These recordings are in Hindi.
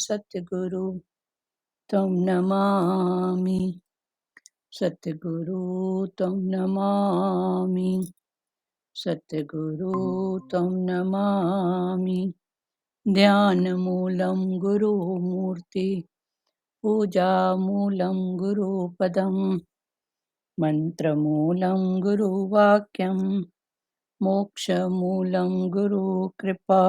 सतगुरु तं नमामि, सतगुरु तं नमामि, सतगुरु तं नमामि। ध्यानमूलं गुरुमूर्ति, पूजामूलं गुरुपदं, मन्त्रमूलं गुरुवाक्यं, मोक्षमूलं गुरुकृपा,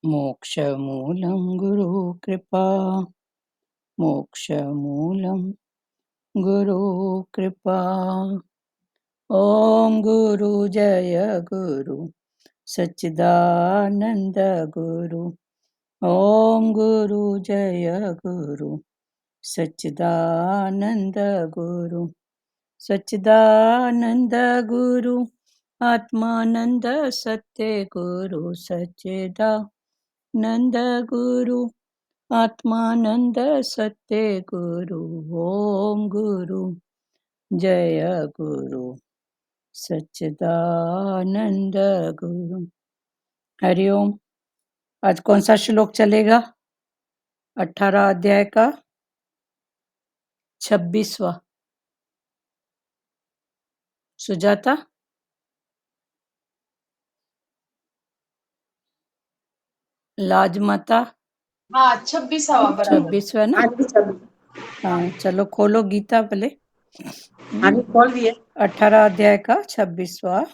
मोक्षमूलं गुरुकृपा, मोक्षमूलं गुरुकृपा। ॐ गुरु जय गुरु सच्चिदानंद गुरु। ॐ गुरु जय गुरु सच्चिदानंद गुरु। सच्चिदानंद गुरु आत्मानंद सत्य गुरु। सच्चिदानंद गुरु आत्मानंद सत्य गुरु। ओम गुरु जय गुरु सच्चिदानंद गुरु। हरिओम। आज कौन सा श्लोक चलेगा? 18 अध्याय का 26वां। सुजाता, लाजमाता, हाँ 26वां बराबर। 26वां ना? हाँ चलो खोलो गीता पहले। खोल दिए। 18 अध्याय का 26वां।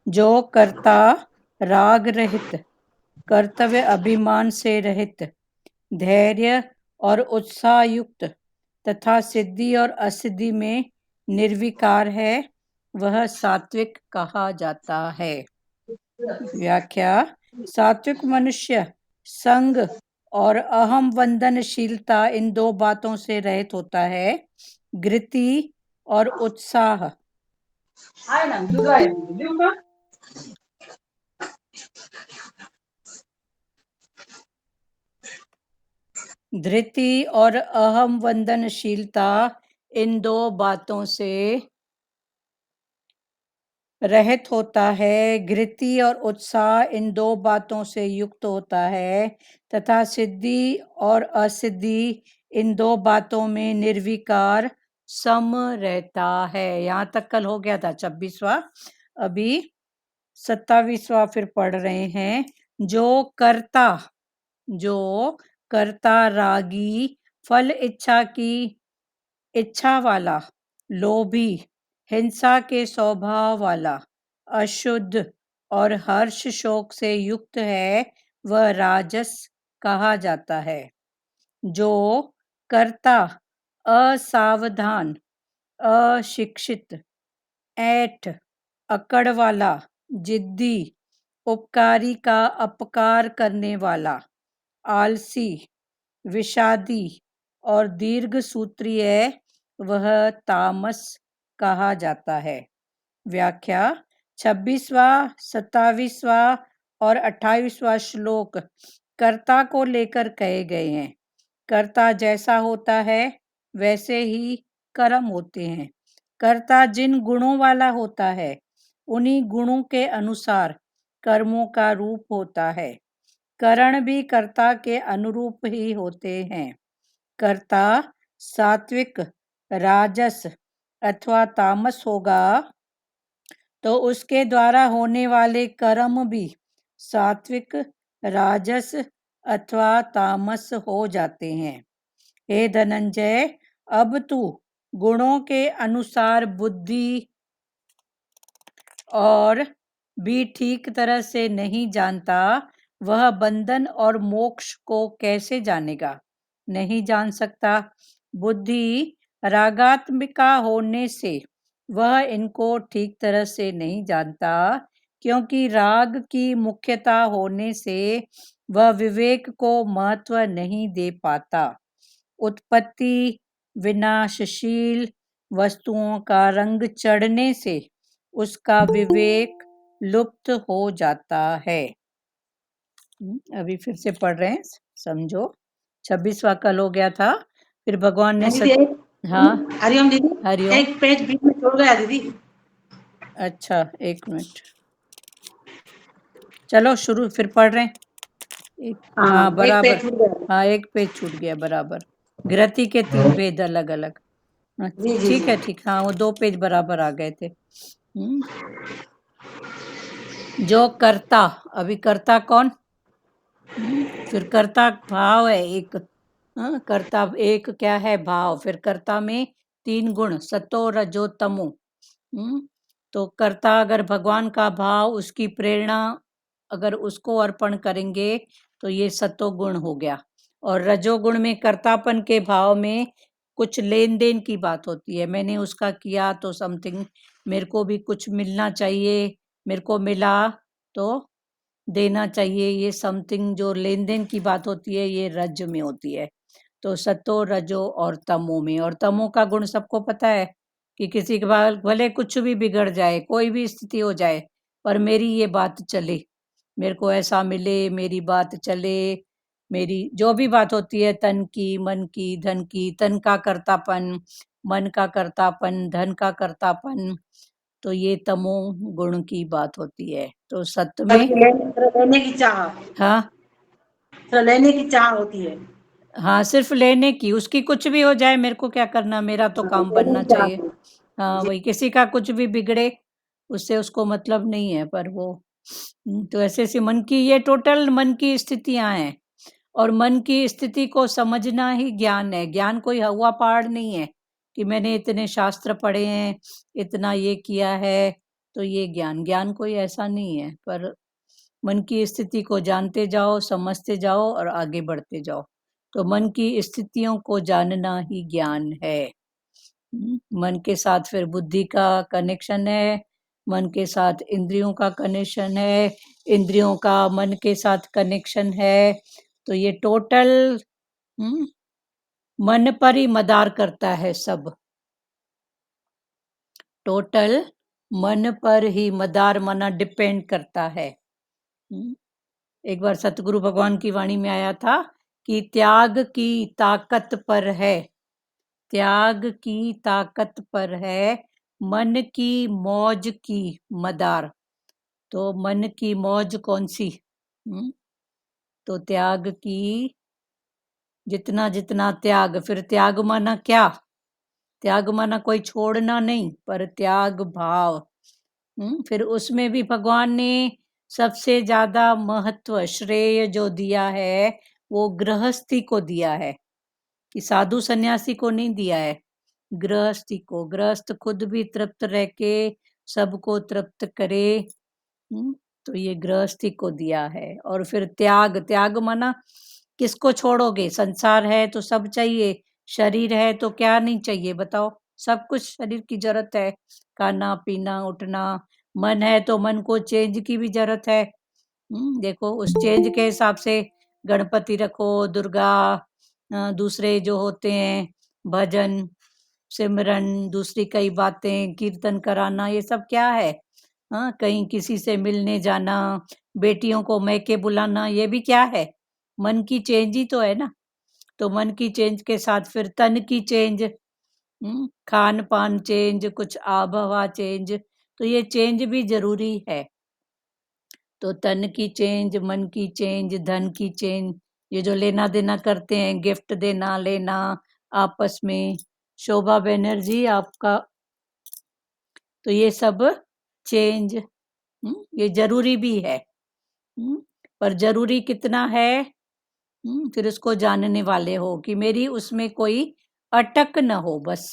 जो कर्ता राग रहित, कर्तव्य अभिमान से रहित, धैर्य और उत्साह युक्त तथा सिद्धि और असिद्धि में निर्विकार है, वह सात्विक कहा जाता है। व्याख्या। सात्विक मनुष्य संग और अहम वंदनशीलता इन दो बातों से रहित होता है। घृति और उत्साह, धृति और अहम वंदनशीलता इन दो बातों से रहित होता है। घृति और उत्साह इन दो बातों से युक्त होता है तथा सिद्धि और असिद्धि इन दो बातों में निर्विकार सम रहता है। यहाँ तक कल हो गया था 26वां। अभी 27वां फिर पढ़ रहे हैं। जो कर्ता रागी, फल इच्छा की इच्छा वाला, लोभी, हिंसा के स्वभाव वाला, अशुद्ध और हर्ष शोक से युक्त है, वह राजस कहा जाता है। जो कर्ता असावधान, अशिक्षित, ऐठ, अकड़ वाला, जिद्दी, उपकारी का अपकार करने वाला, आलसी, विषादी और दीर्घ सूत्री है, वह तामस कहा जाता है। व्याख्या। 26वां, 27वां और 28वां श्लोक कर्ता को लेकर कहे गए हैं। कर्ता जैसा होता है वैसे ही कर्म होते हैं। कर्ता जिन गुणों वाला होता है उन्हीं गुणों के अनुसार कर्मों का रूप होता है। करण भी कर्ता के अनुरूप ही होते हैं। कर्ता सात्विक, राजस अथवा तामस होगा तो उसके द्वारा होने वाले कर्म भी सात्विक, राजस अथवा तामस हो जाते हैं। हे धनंजय, अब तू गुणों के अनुसार बुद्धि और भी ठीक तरह से नहीं जानता, वह बंधन और मोक्ष को कैसे जानेगा? नहीं जान सकता। बुद्धि रागात्मिका होने से वह इनको ठीक तरह से नहीं जानता, क्योंकि राग की मुख्यता होने से वह विवेक को महत्व नहीं दे पाता। उत्पत्ति विनाशशील वस्तुओं का रंग चढ़ने से उसका विवेक लुप्त हो जाता है। अभी फिर से पढ़ रहे हैं, समझो। 26वां कल हो गया था। फिर भगवान ने हाँ हरिओम दीदी, हरिओम। एक पेज बीच में छोड़ गया दीदी। अच्छा एक मिनट, चलो शुरू फिर पढ़ रहे हैं। एक, हाँ हाँ एक बराबर, पेज छूट गया। हाँ एक पेज छूट गया बराबर। घृति के 3 भेद अलग अलग। जी जी ठीक जी। है ठीक, हाँ वो 2 पेज बराबर आ गए थे। जो कर्ता, अभी कर्ता कौन? फिर कर्ता भाव है एक। कर्ता एक क्या है? भाव। फिर कर्ता में 3 गुण, सतो रजो तमो। तो कर्ता अगर भगवान का भाव, उसकी प्रेरणा अगर उसको अर्पण करेंगे तो ये सतो गुण हो गया। और रजोगुण में, कर्तापन के भाव में कुछ लेन देन की बात होती है। मैंने उसका किया तो समथिंग मेरे को भी कुछ मिलना चाहिए, मेरे को मिला तो देना चाहिए। ये समथिंग जो लेन देन की बात होती है ये रज में होती है। तो सतो रजो और तमो में। और तमो का गुण सबको पता है कि किसी के बाद भले कुछ भी बिगड़ जाए, कोई भी स्थिति हो जाए, पर मेरी ये बात चले, मेरे को ऐसा मिले, मेरी बात चले, मेरी जो भी बात होती है, तन की, मन की, धन की, तन का कर्तापन, मन का कर्तापन, धन का कर्तापन, तो ये तमो गुण की बात होती है। तो सत्य में, लेने की चाह, हाँ लेने की चाह होती है। हाँ, सिर्फ लेने की, उसकी कुछ भी हो जाए मेरे को क्या करना, मेरा तो काम लेने बनना की चाह चाहिए। होती हाँ है। जी। वही, किसी का कुछ भी बिगड़े उससे उसको मतलब नहीं है। पर वो तो ऐसे ऐसे मन की, ये टोटल मन की स्थितियां हैं। और मन की स्थिति को समझना ही ज्ञान है। ज्ञान कोई हवा पहाड़ नहीं है कि मैंने इतने शास्त्र पढ़े हैं, इतना ये किया है तो ये ज्ञान। ज्ञान कोई ऐसा नहीं है, पर मन की स्थिति को जानते जाओ, समझते जाओ और आगे बढ़ते जाओ। तो मन की स्थितियों को जानना ही ज्ञान है। मन के साथ फिर बुद्धि का कनेक्शन है, मन के साथ इंद्रियों का कनेक्शन है, इंद्रियों का मन के साथ कनेक्शन है। तो ये टोटल मन पर ही मदार करता है सब। टोटल मन पर ही मदार माना डिपेंड करता है। एक बार सतगुरु भगवान की वाणी में आया था कि त्याग की ताकत पर है, त्याग की ताकत पर है मन की मौज की मदार। तो मन की मौज कौन सी? तो त्याग की, जितना जितना त्याग, फिर त्याग माना क्या? त्याग माना कोई छोड़ना नहीं, पर त्याग भाव। फिर उसमें भी भगवान ने सबसे ज्यादा महत्व, श्रेय जो दिया है वो गृहस्थी को दिया है, कि साधु सन्यासी को नहीं दिया है, गृहस्थी को। गृहस्थ खुद भी तृप्त रह के सबको तृप्त करे। तो ये गृहस्थी को दिया है। और फिर त्याग, त्याग माना किसको छोड़ोगे? संसार है तो सब चाहिए, शरीर है तो क्या नहीं चाहिए बताओ? सब कुछ शरीर की जरूरत है, खाना पीना उठना। मन है तो मन को चेंज की भी जरूरत है। देखो उस चेंज के हिसाब से गणपति रखो, दुर्गा, दूसरे जो होते हैं भजन, सिमरन, दूसरी कई बातें, कीर्तन कराना, ये सब क्या है? हाँ, कहीं किसी से मिलने जाना, बेटियों को मैके बुलाना, ये भी क्या है? मन की चेंज ही तो है ना। तो मन की चेंज के साथ फिर तन की चेंज, खान पान चेंज, कुछ आबहवा चेंज, तो ये चेंज भी जरूरी है। तो तन की चेंज, मन की चेंज, धन की चेंज, ये जो लेना देना करते हैं, गिफ्ट देना लेना आपस में। शोभा बनर्जी आपका, तो ये सब चेंज ये जरूरी भी है। पर जरूरी कितना है? फिर उसको जानने वाले हो कि मेरी उसमें कोई अटक न हो। बस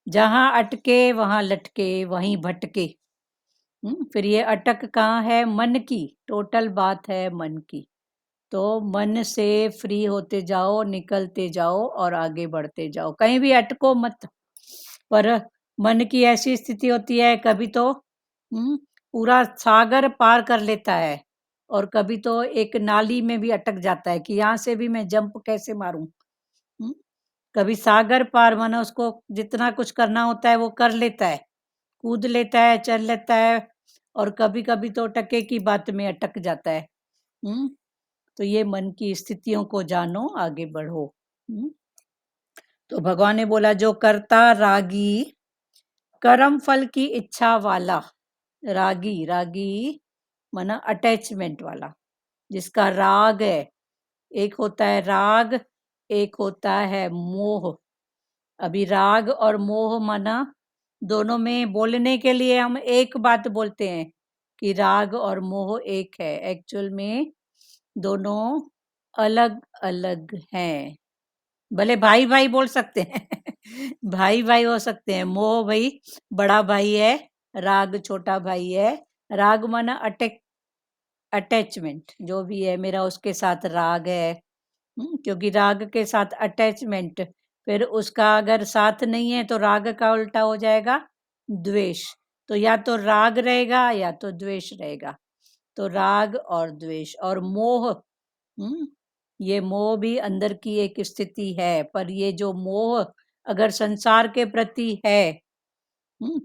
जहां अटके वहां लटके, वहीं भटके। फिर ये अटक कहाँ है? मन की। टोटल बात है मन की। तो मन से फ्री होते जाओ, निकलते जाओ और आगे बढ़ते जाओ, कहीं भी अटको मत। पर मन की ऐसी स्थिति होती है, कभी तो पूरा सागर पार कर लेता है, और कभी तो एक नाली में भी अटक जाता है कि यहाँ से भी मैं जंप कैसे मारूं। कभी सागर पार माना उसको जितना कुछ करना होता है वो कर लेता है, कूद लेता है, चल लेता है। और कभी कभी तो टके की बात में अटक जाता है। तो ये मन की स्थितियों को जानो, आगे बढ़ो। तो भगवान ने बोला जो करता रागी, कर्म फल की इच्छा वाला। रागी, रागी माना अटैचमेंट वाला। जिसका राग है। एक होता है राग, एक होता है मोह। अभी राग और मोह माना दोनों में बोलने के लिए हम एक बात बोलते हैं कि राग और मोह एक है। एक्चुअल में दोनों अलग अलग हैं। भले भाई भाई बोल सकते हैं भाई भाई हो सकते हैं। मोह भाई बड़ा भाई है, राग छोटा भाई है। राग माना अटैचमेंट, जो भी है मेरा उसके साथ राग है। क्योंकि राग के साथ अटैचमेंट, फिर उसका अगर साथ नहीं है तो राग का उल्टा हो जाएगा द्वेष। तो या तो राग रहेगा या तो द्वेष रहेगा। तो राग और द्वेष और मोह, ये मोह भी अंदर की एक स्थिति है। पर ये जो मोह अगर संसार के प्रति है,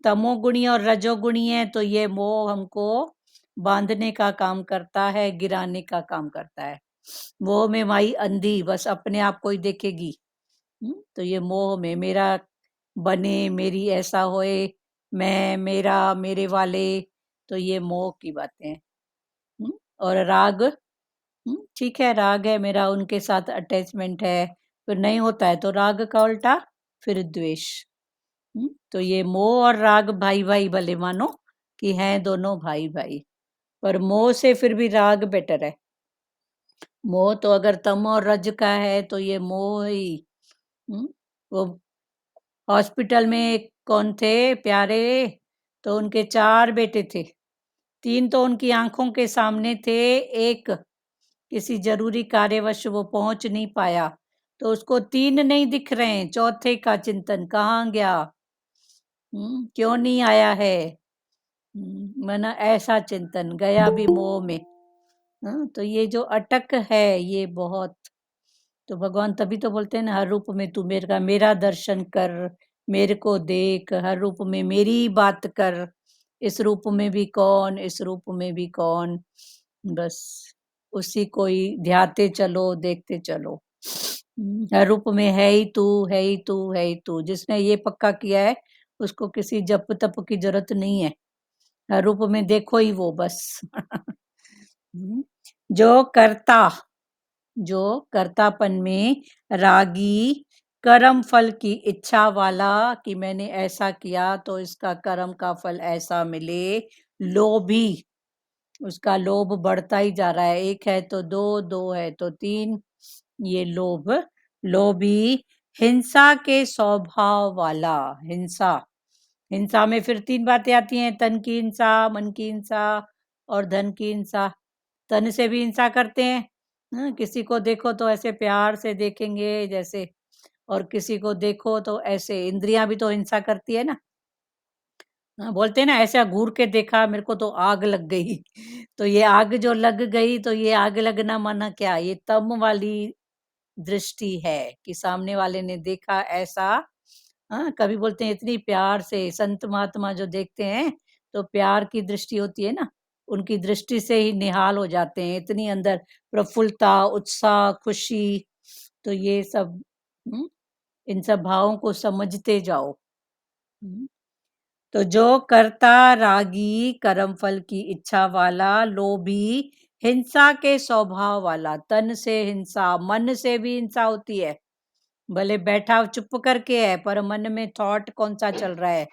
तमोगुणी और रजोगुणी है, तो ये मोह हमको बांधने का काम करता है, गिराने का काम करता है। मोह में माई अंधी बस अपने आप को ही देखेगी। तो ये मोह में मेरा बने, मेरी ऐसा होए, मैं, मेरा, मेरे वाले, तो ये मोह की बातें हैं। और राग, ठीक है, राग है मेरा, उनके साथ अटैचमेंट है, फिर नहीं होता है तो राग का उल्टा फिर द्वेष। तो ये मोह और राग भाई भाई भले मानो कि हैं दोनों भाई भाई, पर मोह से फिर भी राग बेटर है। मोह तो अगर तम और रज का है तो ये मोह ही। वो हॉस्पिटल में कौन थे प्यारे, तो उनके 4 बेटे थे। 3 तो उनकी आंखों के सामने थे, एक किसी जरूरी कार्यवश वो पहुंच नहीं पाया, तो उसको 3 नहीं दिख रहे हैं, चौथे का चिंतन कहाँ गया, क्यों नहीं आया है। मना ऐसा चिंतन गया भी मोह में। तो ये जो अटक है ये बहुत, तो भगवान तभी तो बोलते हैं ना, हर रूप में तू मेरा दर्शन कर, मेरे को देख, हर रूप में मेरी बात कर। इस रूप में भी कौन, इस रूप में भी कौन, बस उसी को ही ध्याते चलो, देखते चलो। हर रूप में है ही तू, है ही तू, है ही तू। जिसने ये पक्का किया है उसको किसी जप तप की जरूरत नहीं है, हर रूप में देखो ही वो बस जो कर्तापन में रागी, कर्म फल की इच्छा वाला कि मैंने ऐसा किया तो इसका कर्म का फल ऐसा मिले, लोभी, उसका लोभ बढ़ता ही जा रहा है। 1 है तो 2, 2 है तो 3, ये लोभ, लोभी, हिंसा के स्वभाव वाला। हिंसा में फिर 3 बातें आती हैं, तन की हिंसा, मन की हिंसा और धन की हिंसा। तन से भी हिंसा करते हैं, किसी को देखो तो ऐसे प्यार से देखेंगे जैसे, और किसी को देखो तो ऐसे, इंद्रियां भी तो हिंसा करती है ना। बोलते हैं ना, ऐसा घूर के देखा मेरे को तो आग लग गई तो ये आग जो लग गई, तो ये आग लगना माना क्या, ये तम वाली दृष्टि है कि सामने वाले ने देखा ऐसा। कभी बोलते हैं इतनी प्यार से, संत महात्मा जो देखते हैं तो प्यार की दृष्टि होती है ना, उनकी दृष्टि से ही निहाल हो जाते हैं, इतनी अंदर प्रफुल्लता, उत्साह, खुशी। तो ये सब, इन सब भावों को समझते जाओ। तो जो कर्ता रागी, कर्म फल की इच्छा वाला, लोभी, हिंसा के स्वभाव वाला, तन से हिंसा, मन से भी हिंसा होती है। भले बैठा चुप करके है पर मन में थॉट कौन सा चल रहा है,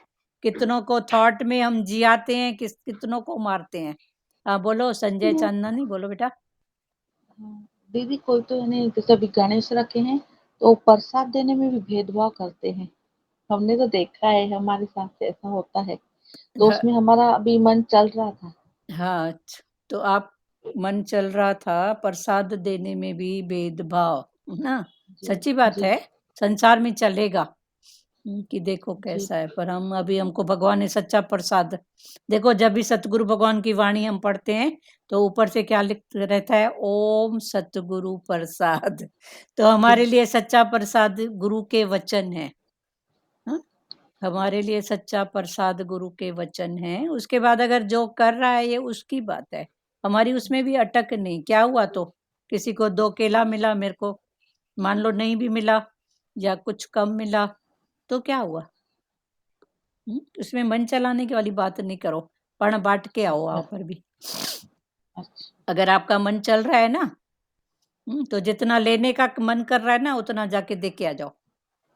कितनों को थॉट में हम जियाते हैं, कितनों को मारते हैं। हाँ बोलो संजय चांदनी, बोलो बेटा। दीदी कोई तो यानी जैसे अभी गणेश रखे हैं तो प्रसाद देने में भी भेदभाव करते हैं। हमने तो देखा है, हमारे साथ से ऐसा होता है, तो हाँ, उसमें हमारा अभी मन चल रहा था। हाँ, तो आप मन चल रहा था, प्रसाद देने में भी भेदभाव ना, जी सच्ची बात जी है, संसार में चलेगा। कि देखो जी कैसा है, पर हम अभी, हमको भगवान ने सच्चा प्रसाद, देखो जब भी सतगुरु भगवान की वाणी हम पढ़ते हैं तो ऊपर से क्या लिख रहता है, ओम सतगुरु प्रसाद। तो हमारे जी लिए सच्चा प्रसाद गुरु के वचन है। हाँ? हमारे लिए सच्चा प्रसाद गुरु के वचन है। उसके बाद अगर जो कर रहा है ये उसकी बात है, हमारी उसमें भी अटक नहीं। क्या हुआ, तो किसी को 2 केला मिला, मेरे को मान लो नहीं भी मिला या कुछ कम मिला, तो क्या हुआ। उसमें मन चलाने की वाली बात नहीं करो, पण बांट के आओ वहां पर भी। अच्छा। अगर आपका मन चल रहा है ना, तो जितना लेने का मन कर रहा है ना उतना जाके दे के आ जाओ,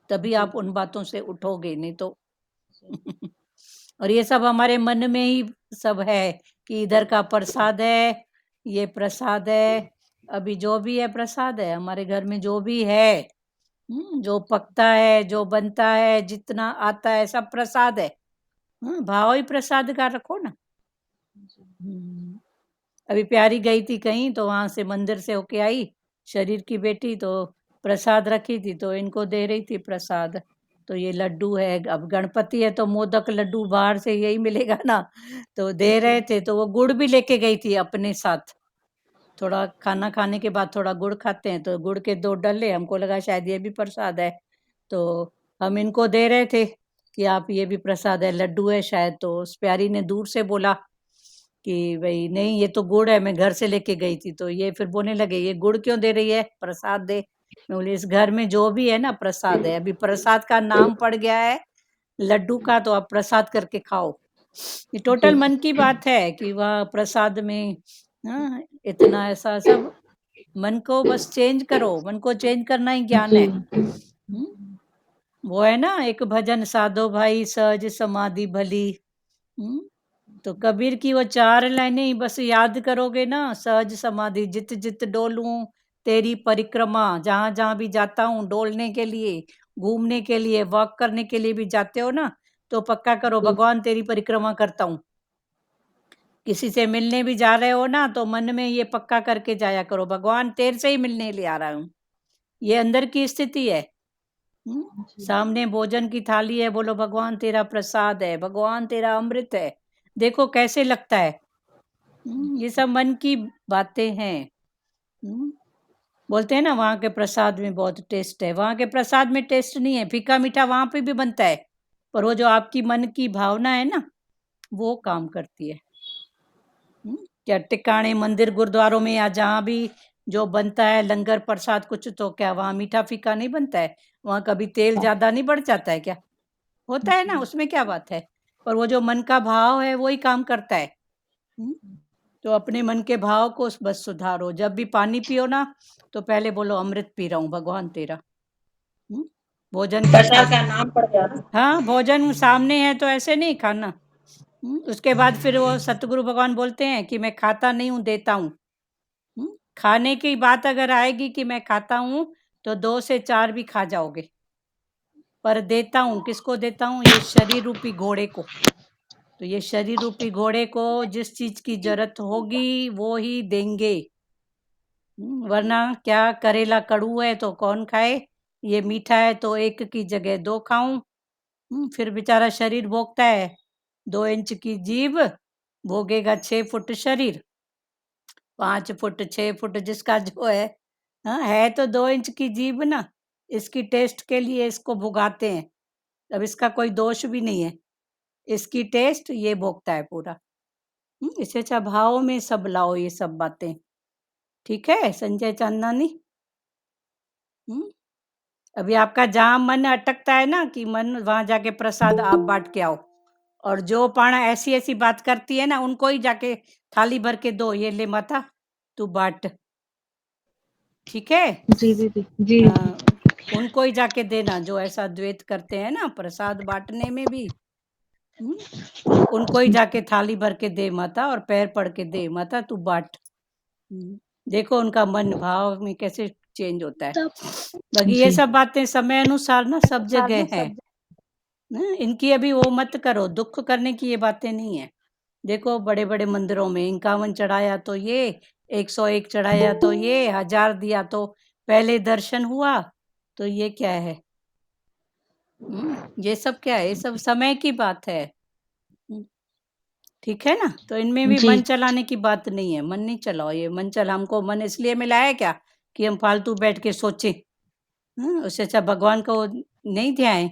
तभी जी, आप उन बातों से उठोगे, नहीं तो और ये सब हमारे मन में ही सब है कि इधर का प्रसाद है, ये प्रसाद है। अभी जो भी है प्रसाद है हमारे घर में, जो भी है, जो पकता है, जो बनता है, जितना आता है सब प्रसाद है। भाव ही प्रसाद का रखो ना। जी। अभी प्यारी गई थी कहीं, तो वहां से मंदिर से होके आई, शरीर की बेटी, तो प्रसाद रखी थी तो इनको दे रही थी प्रसाद। तो ये लड्डू है, अब गणपति है तो मोदक लड्डू बाहर से यही मिलेगा ना, तो दे रहे थे। तो वो गुड़ भी लेके गई थी अपने साथ, थोड़ा खाना खाने के बाद थोड़ा गुड़ खाते हैं, तो गुड़ के 2 डले, हमको लगा शायद ये भी प्रसाद है, तो हम इनको दे रहे थे कि आप ये भी प्रसाद है, लड्डू है शायद। तो उस प्यारी ने दूर से बोला कि भाई नहीं ये तो गुड़ है, मैं घर से लेके गई थी। तो ये फिर बोलने लगे ये गुड़ क्यों दे रही है, प्रसाद दे। मैं बोली इस घर में जो भी है ना प्रसाद है, अभी प्रसाद का नाम पड़ गया है लड्डू का, तो आप प्रसाद करके खाओ। ये टोटल जी, मन की बात है कि वह प्रसाद में, हाँ, इतना ऐसा सब, मन को बस चेंज करो, मन को चेंज करना ही ज्ञान जी, है। वो है ना एक भजन, साधो भाई सहज समाधि भली। तो कबीर की वो 4 लाइनें ही बस याद करोगे ना, सहज समाधि, जित जित डोलूं तेरी परिक्रमा, जहां जहां भी जाता हूँ डोलने के लिए, घूमने के लिए, वॉक करने के लिए भी जाते हो ना, तो पक्का करो जी, भगवान तेरी परिक्रमा करता हूँ। किसी से मिलने भी जा रहे हो ना, तो मन में ये पक्का करके जाया करो, भगवान तेरे से ही मिलने ले आ रहा हूँ। ये अंदर की स्थिति है। जी, सामने भोजन की थाली है, बोलो भगवान तेरा प्रसाद है, भगवान तेरा अमृत है, देखो कैसे लगता है। ये सब मन की बातें हैं। बोलते हैं ना वहां के प्रसाद में बहुत टेस्ट है, वहां के प्रसाद में टेस्ट नहीं है, फीका मीठा वहां पे भी बनता है, पर वो जो आपकी मन की भावना है ना, वो काम करती है। क्या टिकाणे मंदिर गुरुद्वारों में या जहाँ भी जो बनता है लंगर प्रसाद कुछ, तो क्या वहाँ मीठा फीका नहीं बनता है? वहाँ कभी तेल ज्यादा नहीं बढ़ जाता है क्या? होता है ना, उसमें क्या बात है? पर वो जो मन का भाव है वो ही काम करता है। तो अपने मन के भाव को बस सुधारो, जब भी पानी पियो ना, तो पहले बोलो अमृत पी रहा हूँ भगवान तेरा। भोजन की प्रसाद का नाम पड़ गया ना। हाँ, भोजन सामने है तो ऐसे नहीं खाना। उसके बाद फिर वो सतगुरु भगवान बोलते हैं कि मैं खाता नहीं हूँ, देता हूँ। खाने की बात अगर आएगी कि मैं खाता हूँ, तो 2 से 4 भी खा जाओगे, पर देता हूँ, किसको देता हूँ? ये शरीर रूपी घोड़े को। तो ये शरीर रूपी घोड़े को जिस चीज की जरूरत होगी वो ही देंगे। वरना क्या, करेला कड़ू है तो कौन खाए, ये मीठा है तो एक की जगह 2 खाऊं। फिर बेचारा शरीर भोगता है, 2 इंच की जीभ भोगेगा 6 फुट शरीर, 5 फुट 6 फुट जिसका जो है। हाँ, है तो 2 इंच की जीभ ना, इसकी टेस्ट के लिए इसको भुगाते हैं। अब इसका कोई दोष भी नहीं है, इसकी टेस्ट ये भोगता है पूरा। इससे अच्छा भाव में सब लाओ ये सब बातें। ठीक है संजय चांदनानी? अभी आपका जहां मन अटकता है ना कि मन वहां जाके प्रसाद आप बांट के आओ, और जो पाणा ऐसी ऐसी बात करती है ना उनको ही जाके थाली भर के दो, ये ले माता तू बांट। ठीक है? जी दीदी, जी, उनको ही जाके देना जो ऐसा द्वेत करते हैं ना प्रसाद बांटने में भी। उनको ही जाके थाली भर के दे माता, और पैर पड़ के दे माता तू बांट। देखो उनका मन भाव में कैसे चेंज होता है। बाकी ये जी, सब बातें समय अनुसार ना सब जगह है ना, इनकी अभी वो मत करो, दुख करने की ये बातें नहीं है। देखो बड़े बड़े मंदिरों में 51 चढ़ाया तो ये, 101 चढ़ाया तो ये, 1000 दिया तो पहले दर्शन हुआ, तो ये क्या है? ये सब क्या है? ये सब समय की बात है। ठीक है ना? तो इनमें भी जी, मन चलाने की बात नहीं है, मन नहीं चलाओ। ये मन चला, हमको मन इसलिए मिला है क्या कि हम फालतू बैठ के सोचे? उससे अच्छा भगवान को नहीं ध्यान।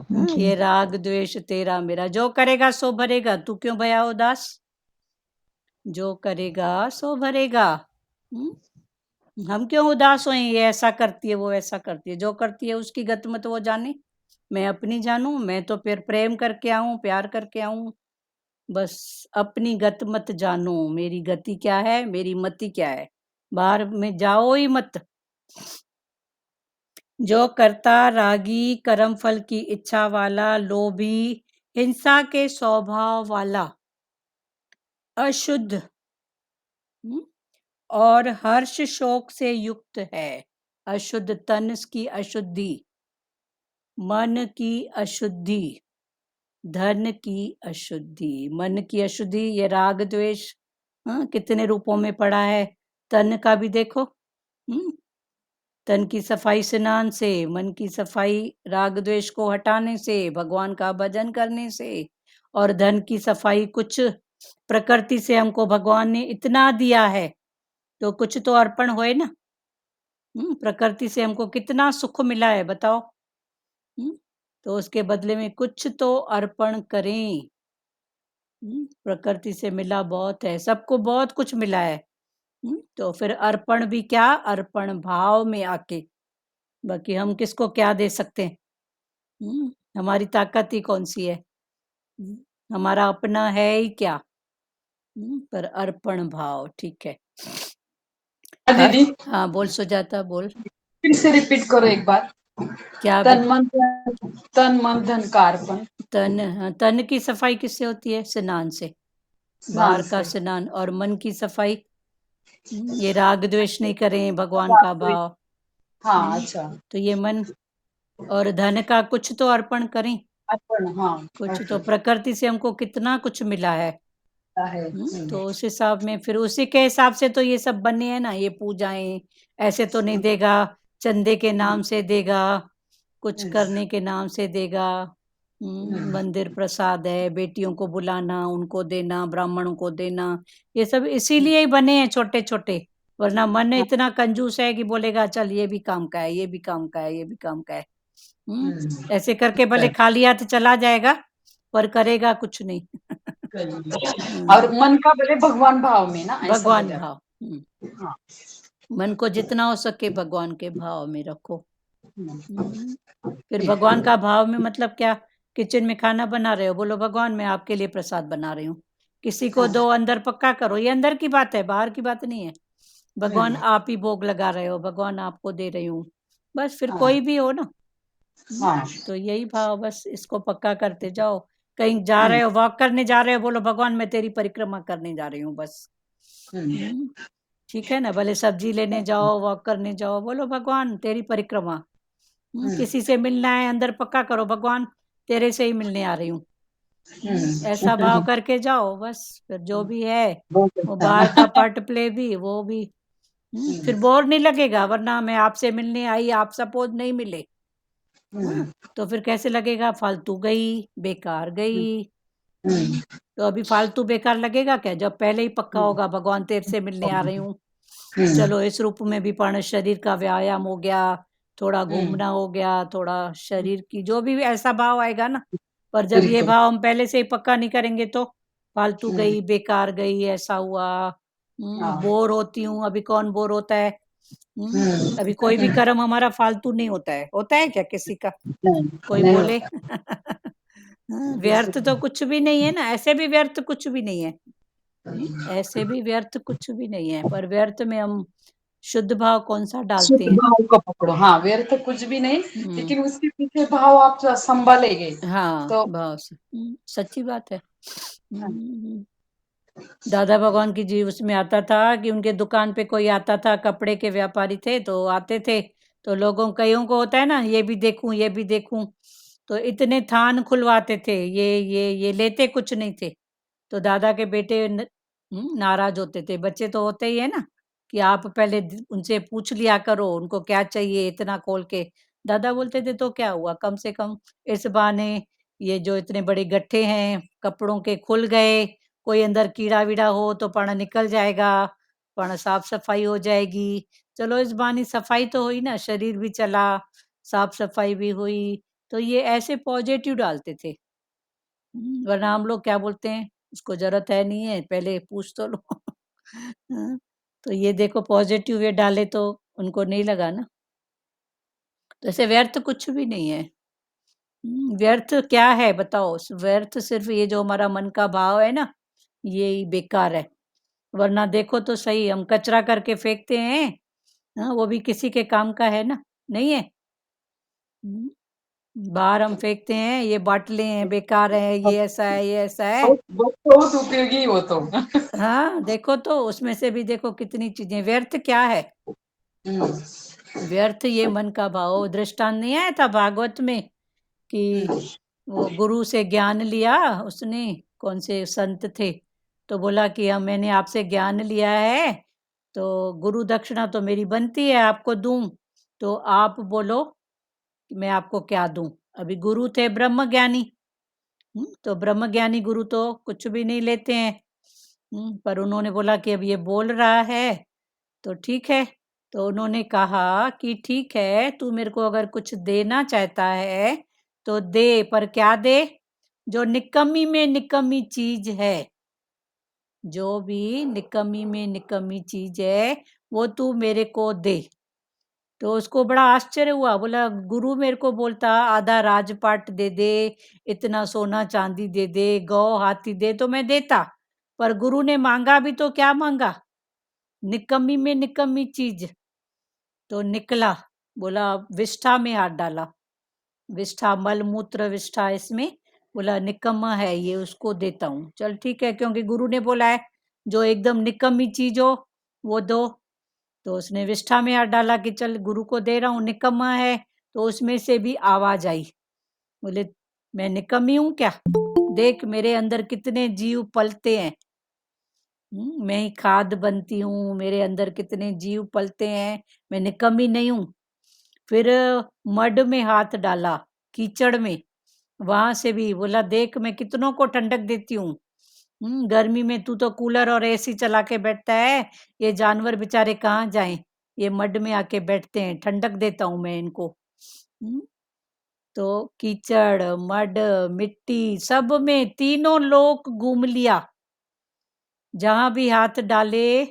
जी, ये राग द्वेष तेरा मेरा, जो करेगा सो भरेगा, तू क्यों भया उदास? जो करेगा सो भरेगा। हम क्यों उदास हों? ये ऐसा करती है, वो ऐसा करती है, जो करती है उसकी गतमत वो जाने, मैं अपनी जानूं। मैं तो फिर प्रेम करके आऊं, प्यार करके आऊं। बस अपनी गत मत जानो, मेरी गति क्या है, मेरी मति क्या है, बाहर में जाओ ही मत। जो करता रागी, कर्म फल की इच्छा वाला, लोभी, हिंसा के स्वभाव वाला, अशुद्ध और हर्ष शोक से युक्त है। अशुद्ध तन की अशुद्धि, मन की अशुद्धि, धन की अशुद्धि। मन की अशुद्धि ये राग द्वेष कितने रूपों में पड़ा है। तन का भी देखो, तन की सफाई स्नान से, मन की सफाई राग द्वेष को हटाने से, भगवान का भजन करने से, और धन की सफाई कुछ प्रकृति से हमको भगवान ने इतना दिया है तो कुछ तो अर्पण होए ना। प्रकृति से हमको कितना सुख मिला है बताओ। तो उसके बदले में कुछ तो अर्पण करें। प्रकृति से मिला बहुत है, सबको बहुत कुछ मिला है। तो फिर अर्पण भी क्या, अर्पण भाव में आके। बाकी हम किसको क्या दे सकते हैं? हमारी ताकत ही कौन सी है? हमारा अपना है ही क्या? पर अर्पण भाव, ठीक है। दीदी हाँ बोल सुजाता, बोल। फिर से रिपीट करो एक बार। क्या तन मन धन का अर्पण। तन की सफाई किससे होती है? स्नान से, बाहर का स्नान। और मन की सफाई, ये राग द्वेष नहीं करें, भगवान का भाव। हाँ अच्छा। तो ये मन। और धन का कुछ तो अर्पण करें। अर्पण, हाँ कुछ तो प्रकृति से हमको कितना कुछ मिला है। है। तो उस हिसाब में, फिर उसी के हिसाब से तो ये सब बने हैं ना, ये पूजाएं। ऐसे तो नहीं देगा चंदे के नाम से देगा, कुछ करने के नाम से देगा। मंदिर प्रसाद है, बेटियों को बुलाना, उनको देना, ब्राह्मणों को देना, ये सब इसीलिए ही बने हैं छोटे छोटे। वरना मन इतना कंजूस है कि बोलेगा चल ये भी काम का है, ये भी काम का है, ये भी काम का है। ऐसे करके भले खाली हाथ चला जाएगा पर करेगा कुछ नहीं। और मन का भले भगवान भाव में ना, ऐसा भगवान बोला। भाव। हाँ। मन को जितना हो सके भगवान के भाव में रखो। फिर भगवान का भाव में मतलब क्या? किचन में खाना बना रहे हो, बोलो भगवान मैं आपके लिए प्रसाद बना रही हूँ। किसी को दो, अंदर पक्का करो। ये अंदर की बात है, बाहर की बात नहीं है। भगवान आप ही भोग लगा रहे हो, भगवान आपको दे रही हूँ, बस। फिर कोई भी हो ना, तो यही भाव, बस इसको पक्का करते जाओ। कहीं जा रहे हो, वॉक करने जा रहे हो, बोलो भगवान मैं तेरी परिक्रमा करने जा रही हूँ, बस। ठीक है ना? भले सब्जी लेने जाओ, वॉक करने जाओ, बोलो भगवान तेरी परिक्रमा। किसी से मिलना है, अंदर पक्का करो भगवान तेरे से ही मिलने आ रही हूँ। ऐसा भाव करके जाओ, बस। फिर जो भी है वो बाहर का पार्ट प्ले भी, वो भी फिर बोर नहीं लगेगा। वरना मैं आपसे मिलने आई, आप सपोज नहीं मिले, तो फिर कैसे लगेगा? फालतू गई, बेकार गई। तो अभी फालतू बेकार लगेगा क्या? जब पहले ही पक्का होगा भगवान तेरे से मिलने आ रही हूँ, चलो इस रूप में भी पढ़, शरीर का व्यायाम हो गया, थोड़ा घूमना हो गया, थोड़ा शरीर की जो भी ऐसा भाव आएगा ना। पर जब ये भाव हम पहले से ही पक्का नहीं करेंगे तो फालतू गई, बेकार गई, ऐसा हुआ, बोर होती हूँ। अभी कौन बोर होता है? अभी कोई भी कर्म हमारा फालतू नहीं होता है। होता है क्या किसी का? कोई बोले? व्यर्थ तो कुछ भी नहीं है ना, ऐसे भी व्यर्थ कुछ भी नहीं है। ऐसे भी व्यर्थ कुछ भी नहीं है, पर व्यर्थ में हम शुद्ध भाव कौन सा डालते शुद्ध हैं? भाव को पकड़ो। हाँ, व्यर्थ कुछ भी नहीं, लेकिन उसके पीछे भाव आप संभालेंगे हाँ तो। भाव से, सच्ची बात है। दादा भगवान की जी उसमें आता था कि उनके दुकान पे कोई आता था, कपड़े के व्यापारी थे, तो आते थे तो लोगों कईयों को होता है ना, ये भी देखूं, ये भी देखूं, तो इतने थान खुलवाते थे। ये लेते कुछ नहीं थे। तो दादा के बेटे नाराज होते थे। बच्चे तो होते ही है ना कि आप पहले उनसे पूछ लिया करो उनको क्या चाहिए, इतना खोल के। दादा बोलते थे तो क्या हुआ, कम से कम इस बहाने ये जो इतने बड़े गट्ठे हैं कपड़ों के खुल गए, कोई अंदर कीड़ा वीड़ा हो तो पण निकल जाएगा, पण साफ सफाई हो जाएगी। चलो इस बहाने सफाई तो हुई ना, शरीर भी चला, साफ सफाई भी हुई। तो ये ऐसे पॉजिटिव डालते थे। वरना हम लोग क्या बोलते हैं, उसको जरूरत है नहीं है, पहले पूछ तो लो। तो ये देखो पॉजिटिव ये डाले तो उनको नहीं लगा ना। तो ऐसे व्यर्थ कुछ भी नहीं है। व्यर्थ क्या है बताओ? व्यर्थ सिर्फ ये जो हमारा मन का भाव है ना, ये ही बेकार है। वरना देखो तो सही, हम कचरा करके फेंकते हैं, हाँ, वो भी किसी के काम का है ना, नहीं है? बाहर हम फेंकते हैं, ये बाटले हैं, बेकार है, ये ऐसा है, ये ऐसा है। बहुत उपयोगी वो तो। हाँ, देखो तो उसमें से भी देखो कितनी चीजें। व्यर्थ क्या है? हम्म, व्यर्थ ये मन का भाव। दृष्टांत नहीं आया था भागवत में कि वो गुरु से ज्ञान लिया उसने, कौन से संत थे, तो बोला कि हम मैंने आपसे ज्ञान लिया है, तो गुरु दक्षिणा तो मेरी बनती है, आपको दूं, तो आप बोलो कि मैं आपको क्या दूं। अभी गुरु थे ब्रह्म ज्ञानी, तो ब्रह्म ज्ञानी गुरु तो कुछ भी नहीं लेते हैं, पर उन्होंने बोला कि अब ये बोल रहा है तो ठीक है। तो उन्होंने कहा कि ठीक है, तू मेरे को अगर कुछ देना चाहता है तो दे, पर क्या दे? जो निकम्मी में निकम्मी चीज है, जो भी निकम्मी में निकम्मी चीज है वो तू मेरे को दे। तो उसको बड़ा आश्चर्य हुआ, बोला गुरु मेरे को बोलता आधा राजपाट दे दे, इतना सोना चांदी दे दे, गौ हाथी दे तो मैं देता, पर गुरु ने मांगा भी तो क्या मांगा? निकम्मी में निकम्मी चीज। तो निकला, बोला विष्ठा में हाथ डाला, विष्ठा मल मूत्र विष्ठा इसमें, बोला निकम्मा है ये, उसको देता हूँ। चल ठीक है, क्योंकि गुरु ने बोला है जो एकदम निकम्मी चीज हो वो दो। तो उसने विष्ठा में हाथ डाला कि चल गुरु को दे रहा हूँ, निकम्मा है। तो उसमें से भी आवाज आई, बोले मैं निकम्मी हूँ क्या? देख मेरे अंदर कितने जीव पलते हैं, मैं ही खाद बनती हूँ, मेरे अंदर कितने जीव पलते हैं, मैं निकम्मी नहीं हूँ। फिर मड में हाथ डाला, कीचड़ में, वहां से भी बोला देख मैं कितनों को ठंडक देती हूँ। गर्मी में तू तो कूलर और एसी चला के बैठता है, ये जानवर बेचारे कहाँ जाएं, ये मड में आके बैठते हैं, ठंडक देता हूँ मैं इनको। तो कीचड़ मड मिट्टी सब में तीनों लोक घूम लिया, जहां भी हाथ डाले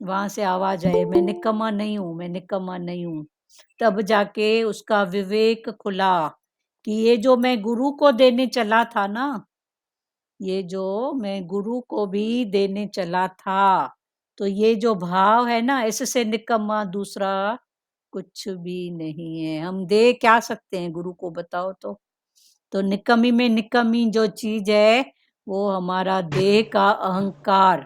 वहां से आवाज आए मैं निकम्मा नहीं हूं, मैं निकम्मा नहीं हूं। तब जाके उसका विवेक खुला कि ये जो मैं गुरु को देने चला था ना, ये जो मैं गुरु को भी देने चला था, तो ये जो भाव है ना, इससे निकम्मा दूसरा कुछ भी नहीं है। हम दे क्या सकते हैं गुरु को बताओ तो निकम्मी में निकम्मी जो चीज है वो हमारा देह का अहंकार,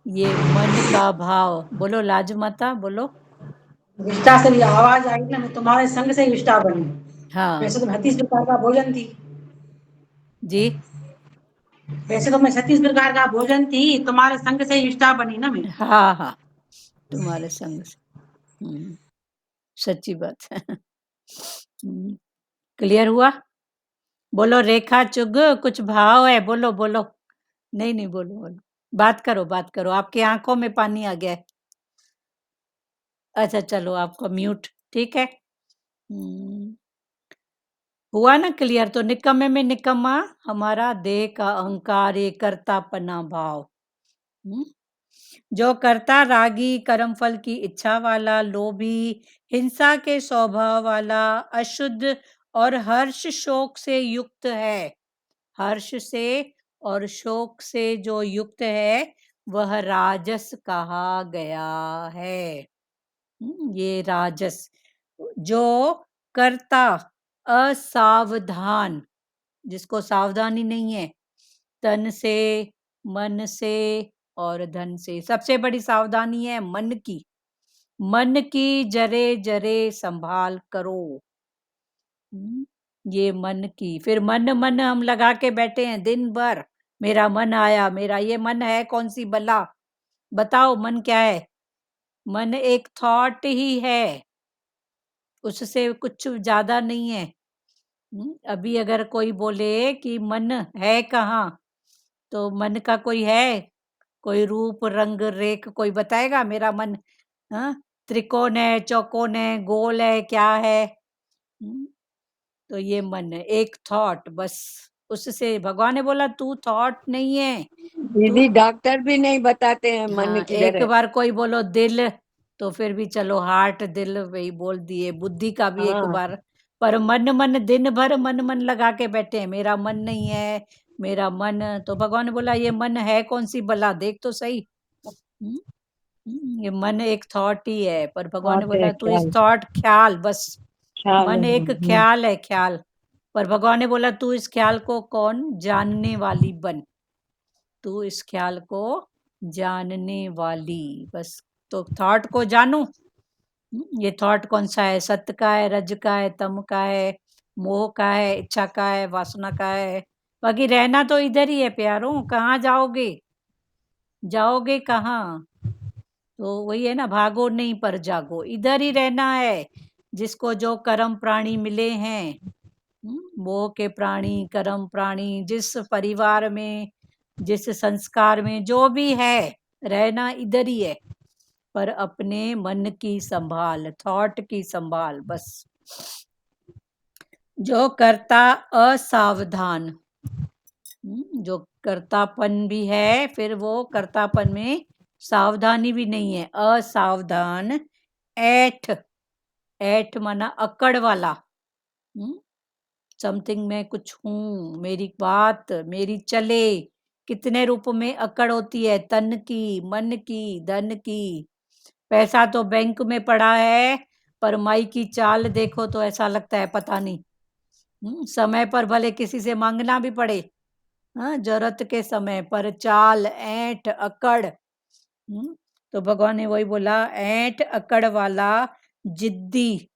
ये मन का भाव। बोलो लाज माता बोलो। विष्ठा से भी आवाज आई ना, मैं तुम्हारे संग से ही विष्ठा बनी। हाँ वैसे तो 36 प्रकार का भोजन थी, जी, वैसे तो मैं 36 प्रकार का भोजन थी, तुम्हारे संग से ही विष्ठा बनी ना मैं। हाँ हाँ, तुम्हारे संग से। सच्ची बात है। क्लियर हुआ? बोलो रेखा चुग, कुछ भाव है, बोलो बोलो। नहीं नहीं, बोलो बोलो, बात करो बात करो, आपकी आंखों में पानी आ गया है। अच्छा चलो आपको म्यूट, ठीक है। हुआ ना क्लियर? तो निकम्मे में निकम्मा हमारा देह का अहंकार, ये कर्तापना भाव। जो कर्ता रागी, कर्म फल की इच्छा वाला, लोभी, हिंसा के स्वभाव वाला, अशुद्ध और हर्ष शोक से युक्त है, हर्ष से और शोक से जो युक्त है वह राजस कहा गया है। ये राजस। जो कर्ता असावधान, जिसको सावधानी नहीं है, तन से, मन से और धन से। सबसे बड़ी सावधानी है मन की, मन की जरे जरे संभाल करो। ये मन की, फिर मन मन हम लगा के बैठे हैं दिन भर, मेरा मन आया, मेरा ये मन है कौन सी बला? बताओ मन क्या है? मन एक थॉट ही है, उससे कुछ ज्यादा नहीं है। अभी अगर कोई बोले कि मन है कहाँ, तो मन का कोई है, कोई रूप रंग रेख कोई बताएगा? मेरा मन हाँ त्रिकोण है, चौकोन है, गोल है, क्या है? तो ये मन है एक थॉट बस। उससे भगवान ने बोला तू थॉट नहीं है तू। दीदी डॉक्टर भी नहीं बताते हैं मन हाँ, किधर एक है। बार कोई बोलो दिल, तो फिर भी चलो हार्ट दिल वही बोल दिए, बुद्धि का भी एक हाँ बार पर मन मन दिन भर मन मन लगा के बैठे हैं, मेरा मन नहीं है, मेरा मन। तो भगवान ने बोला ये मन है कौन सी भला, देख तो सही। ये मन एक थॉट ही है, पर भगवान ने Thought बोला है, तू इस ख्याल थॉट, ख्याल बस, ख्याल मन है। एक ख्याल है, ख्याल। पर भगवान ने बोला तू इस ख्याल को कौन जानने वाली बन, तू इस ख्याल को जानने वाली बस। तो थॉट को जानो, ये थॉट कौन सा है, सत्य का है, रज का है, तम का है, मोह का है, इच्छा का है, वासना का है। बाकी रहना तो इधर ही है प्यारों, कहाँ जाओगे, जाओगे कहाँ। तो वही है ना, भागो नहीं पर जागो, इधर ही रहना है। जिसको जो कर्म प्राणी मिले हैं, मोह के प्राणी, कर्म प्राणी, जिस परिवार में, जिस संस्कार में जो भी है, रहना इधर ही है। पर अपने मन की संभाल, थॉट की संभाल बस। जो करता असावधान, जो कर्तापन भी है, फिर वो कर्तापन में सावधानी भी नहीं है, असावधान। ऐठ, ऐठ माना अकड़ वाला, समथिंग में कुछ हूं, मेरी बात मेरी चले। कितने रूप में अकड़ होती है, तन की, मन की, धन की। पैसा तो बैंक में पड़ा है, पर माई की चाल देखो तो ऐसा लगता है पता नहीं। समय पर भले किसी से मांगना भी पड़े, हाँ, जरूरत के समय पर, चाल, ऐंठ, अकड़। तो भगवान ने वही बोला, ऐंठ अकड़ वाला, जिद्दी,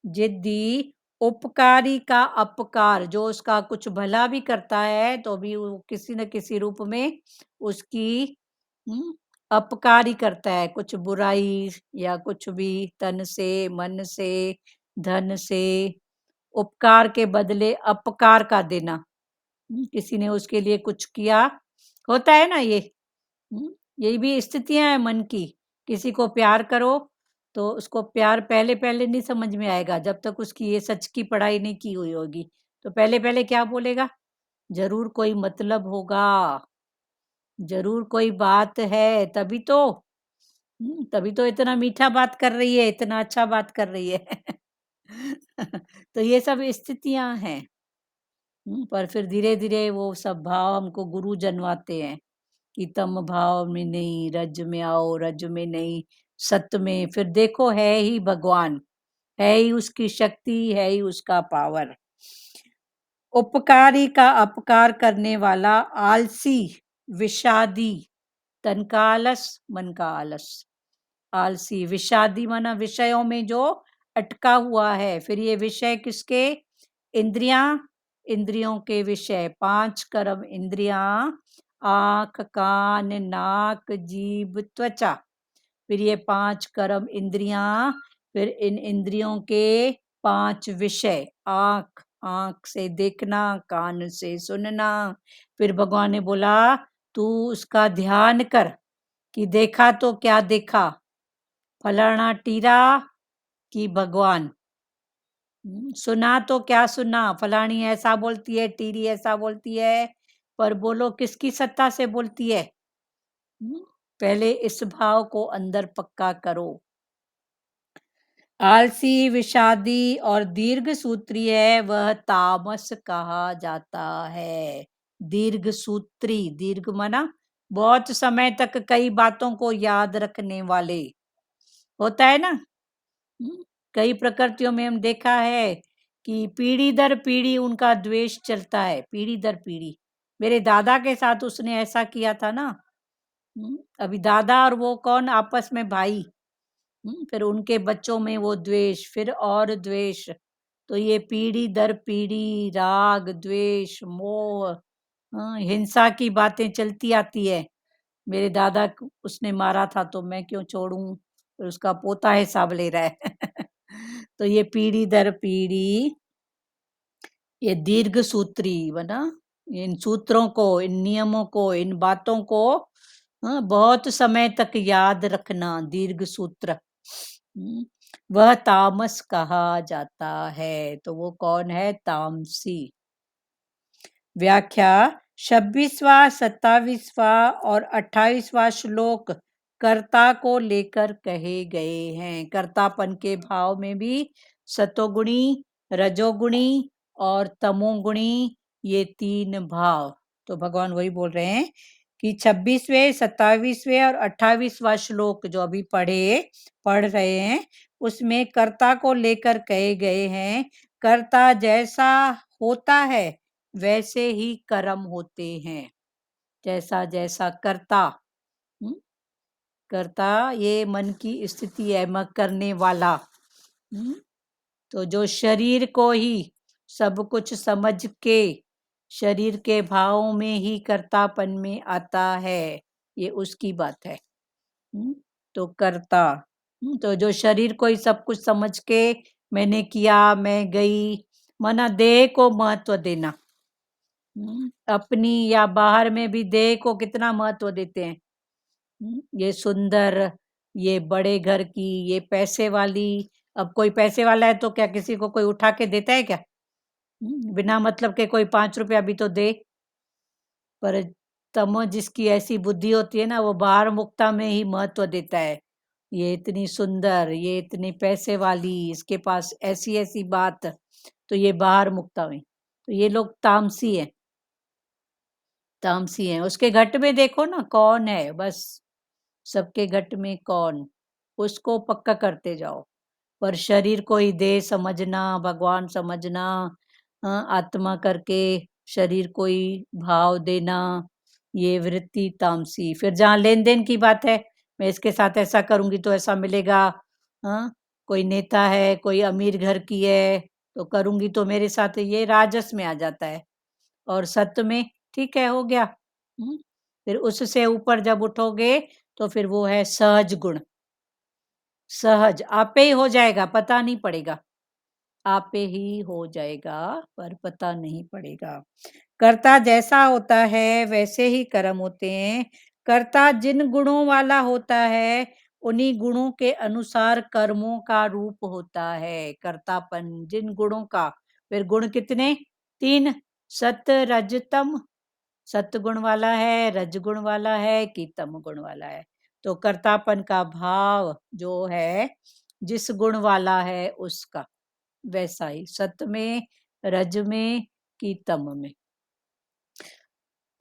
जिद्दी, उपकारी का अपकार, जो उसका कुछ भला भी करता है तो भी वो किसी न किसी रूप में उसकी अपकारी करता है, कुछ बुराई या कुछ भी, तन से, मन से, धन से, उपकार के बदले अपकार का देना। किसी ने उसके लिए कुछ किया, होता है ना ये। यही भी स्थितियां हैं मन की। किसी को प्यार करो तो उसको प्यार पहले पहले नहीं समझ में आएगा, जब तक उसकी ये सच की पढ़ाई नहीं की हुई होगी। तो पहले पहले क्या बोलेगा, जरूर कोई मतलब होगा, जरूर कोई बात है, तभी तो इतना मीठा बात कर रही है, इतना अच्छा बात कर रही है। तो ये सब स्थितियां हैं। पर फिर धीरे धीरे वो सब भाव हमको गुरु जनवाते हैं कि तम भाव में नहीं, रज में आओ, रज में नहीं, सत्य में। फिर देखो है ही भगवान, है ही उसकी शक्ति, है ही उसका पावर। उपकारी का अपकार करने वाला, आलसी, विषादी, तन का आलस, मन का आलस, आलसी। विषादी माना विषयों में जो अटका हुआ है। फिर ये विषय किसके, इंद्रियां, इंद्रियों के विषय, 5 कर्म इंद्रियां, आंख, कान, नाक, जीभ, त्वचा। फिर ये 5 कर्म इंद्रियां, फिर इन इंद्रियों के 5 विषय, आंख, आंख से देखना, कान से सुनना। फिर भगवान ने बोला तू उसका ध्यान कर कि देखा तो क्या देखा, फलाना टीरा कि भगवान। सुना तो क्या सुना, फलानी ऐसा बोलती है, टीरी ऐसा बोलती है, पर बोलो किसकी सत्ता से बोलती है। पहले इस भाव को अंदर पक्का करो। आलसी, विषादी और दीर्घ सूत्री है, वह तामस कहा जाता है। दीर्घ सूत्री, दीर्घ माना बहुत समय तक कई बातों को याद रखने वाले, होता है ना। कई प्रकृतियों में हम देखा है कि पीढ़ी दर पीढ़ी उनका द्वेष चलता है, पीढ़ी दर पीढ़ी। मेरे दादा के साथ उसने ऐसा किया था ना। अभी दादा और वो कौन, आपस में भाई। फिर उनके बच्चों में वो द्वेष, फिर और द्वेष। तो ये पीढ़ी दर पीढ़ी राग, द्वेष, मोह, हिंसा की बातें चलती आती है। मेरे दादा को उसने मारा था तो मैं क्यों छोड़ूं, फिर उसका पोता हिसाब ले रहा है। तो ये पीढ़ी दर पीढ़ी, ये दीर्घ सूत्री बना, इन सूत्रों को, इन नियमों को, इन बातों को बहुत समय तक याद रखना, दीर्घ सूत्र। वह तामस कहा जाता है। तो वो कौन है, तामसी। व्याख्या, 26वां, 27वां और 28वां श्लोक कर्ता को लेकर कहे गए हैं। कर्तापन के भाव में भी सतोगुणी रजोगुणी और तमोगुणी, ये 3 भाव। तो भगवान वही बोल रहे हैं कि 26वें, 27वें और 28वां श्लोक जो अभी पढ़ रहे हैं, उसमें कर्ता को लेकर कहे गए हैं, कर्ता जैसा होता है वैसे ही कर्म होते हैं। जैसा जैसा कर्ता, कर्ता ये मन की स्थिति है, करने वाला। तो जो शरीर को ही सब कुछ समझ के शरीर के भावों में ही कर्तापन में आता है, ये उसकी बात है। तो कर्ता, तो जो शरीर को ही सब कुछ समझ के मैंने किया, मैं गई, माना देह को महत्व देना। अपनी या बाहर में भी देह को कितना महत्व देते हैं। ये सुंदर, ये बड़े घर की, ये पैसे वाली। अब कोई पैसे वाला है तो क्या किसी को कोई उठा के देता है क्या? बिना मतलब के कोई 5 रुपया भी तो दे। पर तमो जिसकी ऐसी बुद्धि होती है ना, वो बाहर मुक्ता में ही महत्व देता है। ये इतनी सुंदर, ये इतने पैसे वाली, इसके पास ऐसी ऐसी बात, तो ये बाहर मुक्ता में। तो ये लोग तामसी हैं, तामसी हैं। उसके घट में देखो ना कौन है, बस सबके घट में कौन, उसको पक्का करते जाओ। पर शरीर को ही देह समझना, भगवान समझना, आत्मा करके शरीर को ही भाव देना, ये वृत्ति तामसी। फिर जहाँ लेन देन की बात है, मैं इसके साथ ऐसा करूंगी तो ऐसा मिलेगा। कोई नेता है, कोई अमीर घर की है, तो करूंगी तो मेरे साथ, ये राजस में आ जाता है। और सत्य में ठीक है, हो गया। फिर उससे ऊपर जब उठोगे तो फिर वो है सहज गुण। सहज आपे ही हो जाएगा, पता नहीं पड़ेगा, आपे ही हो जाएगा, पर पता नहीं पड़ेगा। कर्ता जैसा होता है वैसे ही कर्म होते हैं। कर्ता जिन गुणों वाला होता है, उन्हीं गुणों के अनुसार कर्मों का रूप होता है। कर्तापन जिन गुणों का, फिर गुण कितने? 3, सत्य रज तम। सत्य गुण वाला है, रज गुण वाला है कि तम गुण वाला है। तो कर्तापन का भाव जो है, जिस गुण वाला है उसका, वैसा ही सत्य में, रज में कि तम में।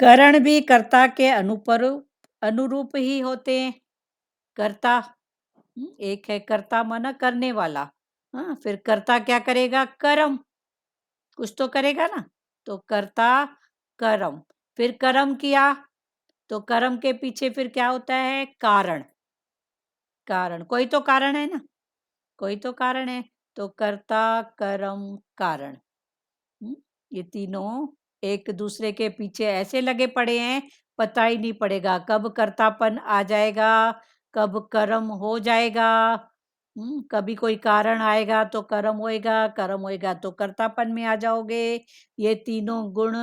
करण भी कर्ता के अनुरूप ही होते हैं। कर्ता एक है, कर्ता माना करने वाला। फिर कर्ता क्या करेगा? कर्म, कुछ तो करेगा ना। तो कर्ता कर्म, फिर कर्म किया तो कर्म के पीछे फिर क्या होता है? कारण। कारण, कोई तो कारण है ना, कोई तो कारण है। तो कर्ता कर्म कारण, ये तीनों एक दूसरे के पीछे ऐसे लगे पड़े हैं, पता ही नहीं पड़ेगा कब कर्तापन आ जाएगा, कब कर्म हो जाएगा। कभी कोई कारण आएगा तो कर्म होएगा, कर्म होएगा तो कर्तापन में आ जाओगे। ये तीनों गुण,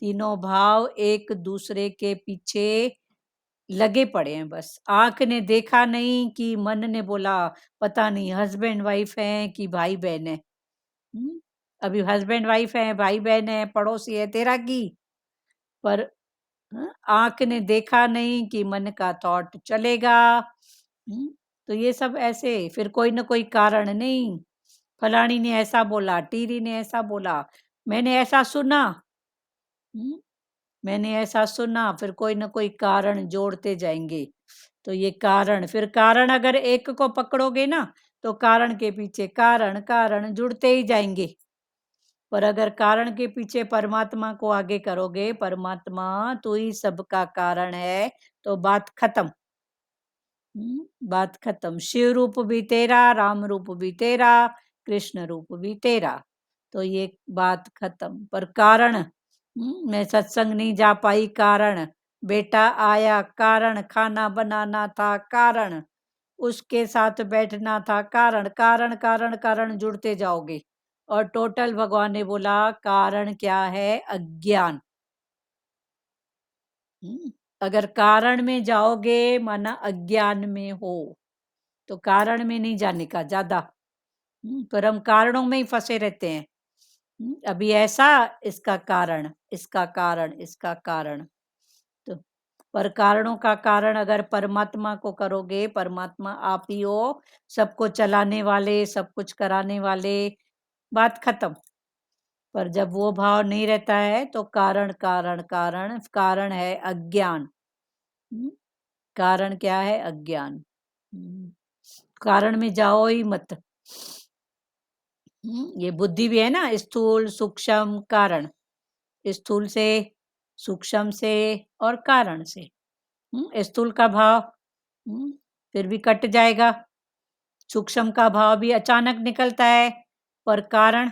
तीनों भाव एक दूसरे के पीछे लगे पड़े हैं। बस आंख ने देखा नहीं कि मन ने बोला, पता नहीं हस्बैंड वाइफ है कि भाई बहन है। अभी हस्बैंड वाइफ है, भाई बहन है, पड़ोसी है तेरा की, पर आंख ने देखा नहीं कि मन का थॉट चलेगा। तो ये सब ऐसे, फिर कोई ना कोई कारण नहीं, फलानी ने ऐसा बोला, टीरी ने ऐसा बोला, मैंने ऐसा सुना। मैंने ऐसा सुना, फिर कोई ना कोई कारण जोड़ते जाएंगे। तो ये कारण, फिर कारण अगर एक को पकड़ोगे ना, तो कारण के पीछे कारण कारण जुड़ते ही जाएंगे। पर अगर कारण के पीछे परमात्मा को आगे करोगे, परमात्मा तू ही सबका कारण है, तो बात खत्म। बात खत्म। शिव रूप भी तेरा, राम रूप भी तेरा, कृष्ण रूप भी तेरा, तो ये बात खत्म। पर कारण, मैं सत्संग नहीं जा पाई, कारण बेटा आया, कारण खाना बनाना था, कारण उसके साथ बैठना था, कारण कारण कारण कारण जुड़ते जाओगे। और टोटल भगवान ने बोला कारण क्या है? अज्ञान। अगर कारण में जाओगे माना अज्ञान में हो, तो कारण में नहीं जाने का ज्यादा। पर हम कारणों में ही फंसे रहते हैं। अभी ऐसा, इसका कारण, इसका कारण, इसका कारण। तो पर कारणों का कारण अगर परमात्मा को करोगे, परमात्मा आप ही हो, सबको चलाने वाले, सब कुछ कराने वाले, बात खत्म। पर जब वो भाव नहीं रहता है तो कारण कारण कारण कारण है अज्ञान। कारण क्या है? अज्ञान। कारण में जाओ ही मत। ये बुद्धि भी है ना, स्थूल सूक्ष्म कारण। स्थूल से, सूक्ष्म से और कारण से। स्थूल का भाव फिर भी कट जाएगा, सूक्ष्म का भाव भी अचानक निकलता है, पर कारण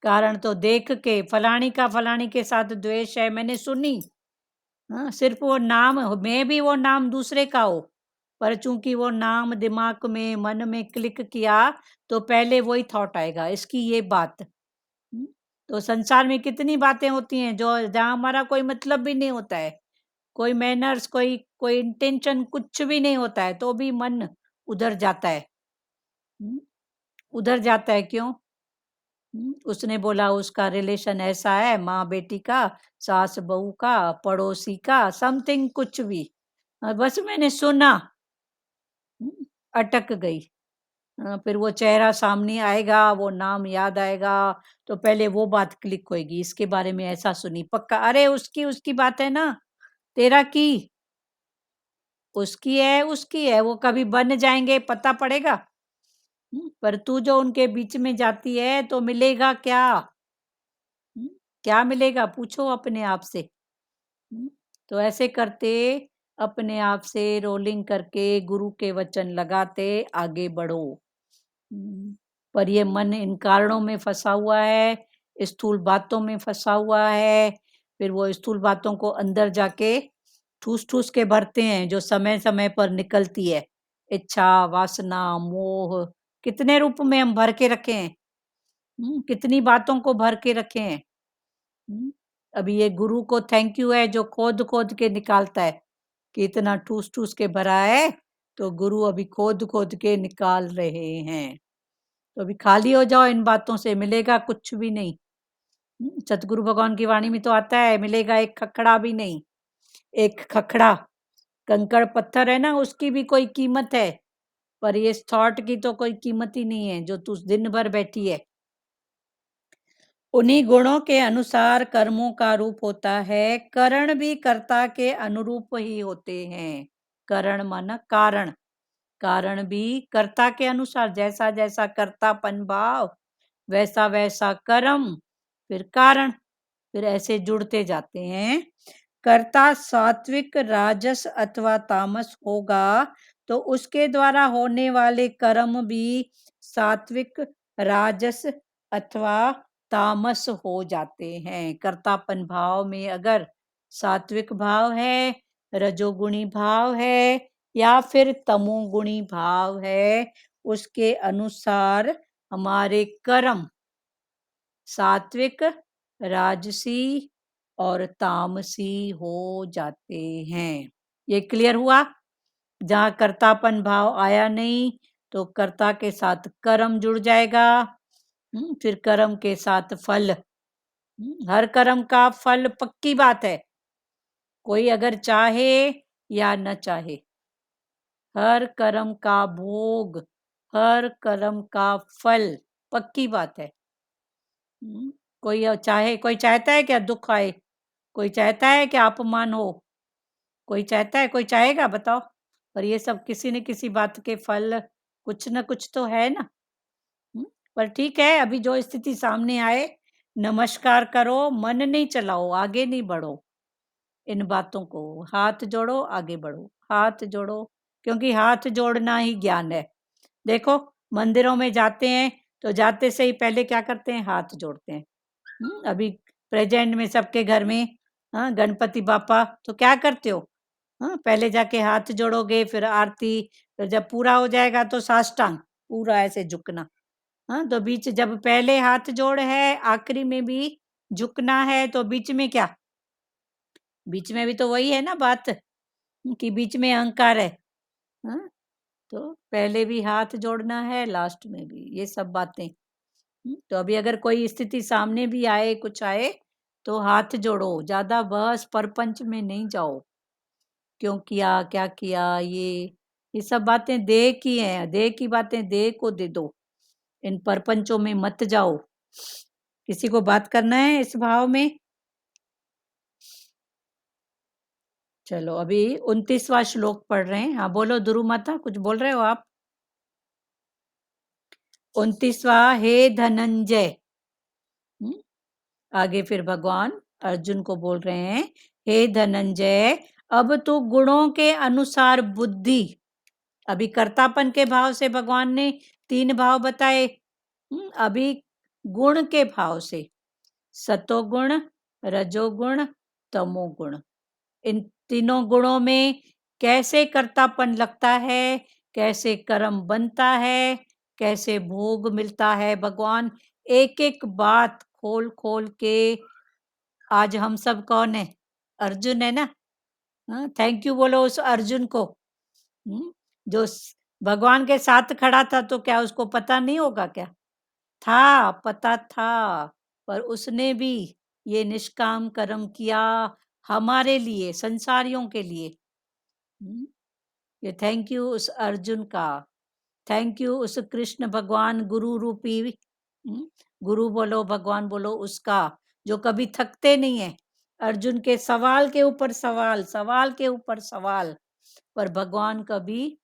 कारण तो देख के, फलानी का फलानी के साथ द्वेष है, मैंने सुनी। सिर्फ वो नाम, मैं भी वो नाम दूसरे का हो, पर चूंकि वो नाम दिमाग में, मन में क्लिक किया तो पहले वही थॉट आएगा, इसकी ये बात। तो संसार में कितनी बातें होती हैं जो जहाँ हमारा कोई मतलब भी नहीं होता है, कोई मैनर्स, कोई इंटेंशन कुछ भी नहीं होता है, तो भी मन उधर जाता है। उधर जाता है क्यों? उसने बोला उसका रिलेशन ऐसा है, माँ बेटी का, सास बहू का, पड़ोसी का, समथिंग कुछ भी। बस मैंने सुना, अटक गई। फिर वो चेहरा सामने आएगा, वो नाम याद आएगा, तो पहले वो बात क्लिक होएगी, इसके बारे में ऐसा सुनी, पक्का। अरे उसकी उसकी बात है ना, तेरा की, उसकी है, वो कभी बन जाएंगे, पता पड़ेगा। पर तू जो उनके बीच में जाती है तो मिलेगा क्या? क्या मिलेगा? पूछो अपने आप से। तो ऐसे करते, अपने आप से रोलिंग करके, गुरु के वचन लगाते आगे बढ़ो। पर ये मन इन कारणों में फंसा हुआ है, स्थूल बातों में फंसा हुआ है। फिर वो स्थूल बातों को अंदर जाके ठूस ठूस के भरते हैं, जो समय समय पर निकलती है। इच्छा, वासना, मोह, कितने रूप में हम भर के रखे हैं। कितनी बातों को भर के रखे हैं। अभी ये गुरु को थैंक यू है जो खोद खोद के निकालता है, कि इतना ठूस ठूस के भरा है, तो गुरु अभी खोद खोद के निकाल रहे हैं। तो अभी खाली हो जाओ इन बातों से, मिलेगा कुछ भी नहीं। सतगुरु भगवान की वाणी में तो आता है, मिलेगा एक खखड़ा भी नहीं। एक खखड़ा, कंकड़ पत्थर है ना, उसकी भी कोई कीमत है, पर ये थॉट की तो कोई कीमत ही नहीं है, जो तू दिन भर बैठी है। उन्हीं गुणों के अनुसार कर्मों का रूप होता है, करण भी कर्ता के अनुरूप ही होते हैं। करण माना कारण, कारण भी कर्ता के अनुसार, जैसा जैसा कर्तापन भाव, वैसा वैसा कर्म, फिर कारण, फिर ऐसे जुड़ते जाते हैं। कर्ता सात्विक, राजस अथवा तामस होगा तो उसके द्वारा होने वाले कर्म भी सात्विक, राजस अथवा तामस हो जाते हैं। कर्तापन भाव में अगर सात्विक भाव है, रजोगुणी भाव है, या फिर तमोगुणी भाव है, उसके अनुसार हमारे कर्म सात्विक, राजसी और तामसी हो जाते हैं। ये क्लियर हुआ? जहाँ कर्तापन भाव आया नहीं, तो कर्ता के साथ कर्म जुड़ जाएगा, फिर कर्म के साथ फल। हर कर्म का फल पक्की बात है, कोई अगर चाहे या न चाहे। हर कर्म का भोग, हर कर्म का फल पक्की बात है। कोई चाहे, कोई चाहता है क्या दुख आए? कोई चाहता है क्या अपमान हो? कोई चाहता है? कोई चाहेगा? बताओ। पर ये सब किसी न किसी बात के फल कुछ न कुछ तो है ना। पर ठीक है, अभी जो स्थिति सामने आए, नमस्कार करो, मन नहीं चलाओ, आगे नहीं बढ़ो। इन बातों को हाथ जोड़ो, आगे बढ़ो, हाथ जोड़ो, क्योंकि हाथ जोड़ना ही ज्ञान है। देखो, मंदिरों में जाते हैं तो जाते से ही पहले क्या करते हैं? हाथ जोड़ते हैं। अभी प्रेजेंट में सबके घर में गणपति बापा, तो क्या करते हो? पहले जाके हाथ जोड़ोगे, फिर आरती, फिर जब पूरा हो जाएगा तो साष्टांग, पूरा ऐसे झुकना। तो बीच, जब पहले हाथ जोड़ है, आखिरी में भी झुकना है, तो बीच में क्या? बीच में भी तो वही है ना बात, कि बीच में अहंकार है। तो पहले भी हाथ जोड़ना है, लास्ट में भी, ये सब बातें। तो अभी अगर कोई स्थिति सामने भी आए, कुछ आए, तो हाथ जोड़ो, ज्यादा बहस परपंच में नहीं जाओ। क्यों किया, क्या किया, ये सब बातें देह की हैं, देह की बातें देह को दे दो। इन परपंचों में मत जाओ। किसी को बात करना है इस भाव में? चलो अभी 29वां श्लोक पढ़ रहे हैं। हाँ बोलो दुरु माता, कुछ बोल रहे हो आप? 29वां, हे धनंजय। आगे फिर भगवान अर्जुन को बोल रहे हैं, हे धनंजय, अब तू गुणों के अनुसार बुद्धि, अभी कर्तापन के भाव से भगवान ने 3 भाव बताए, अभी गुण के भाव से, सतोगुण, रजोगुण, तमोगुण, इन तीनों गुणों में कैसे कर्तापन लगता है, कैसे कर्म बनता है, कैसे भोग मिलता है, भगवान एक एक बात खोल खोल के। आज हम सब कौन है? अर्जुन है ना। थैंक यू बोलो उस अर्जुन को, जो भगवान के साथ खड़ा था। तो क्या उसको पता नहीं होगा? क्या था, पता था, पर उसने भी ये निष्काम कर्म किया हमारे लिए, संसारियों के लिए। ये थैंक यू उस अर्जुन का, थैंक यू उस कृष्ण भगवान गुरु रूपी, गुरु बोलो भगवान बोलो उसका, जो कभी थकते नहीं है। अर्जुन के सवाल के ऊपर सवाल, सवाल के ऊपर सवाल, पर भगवान कभी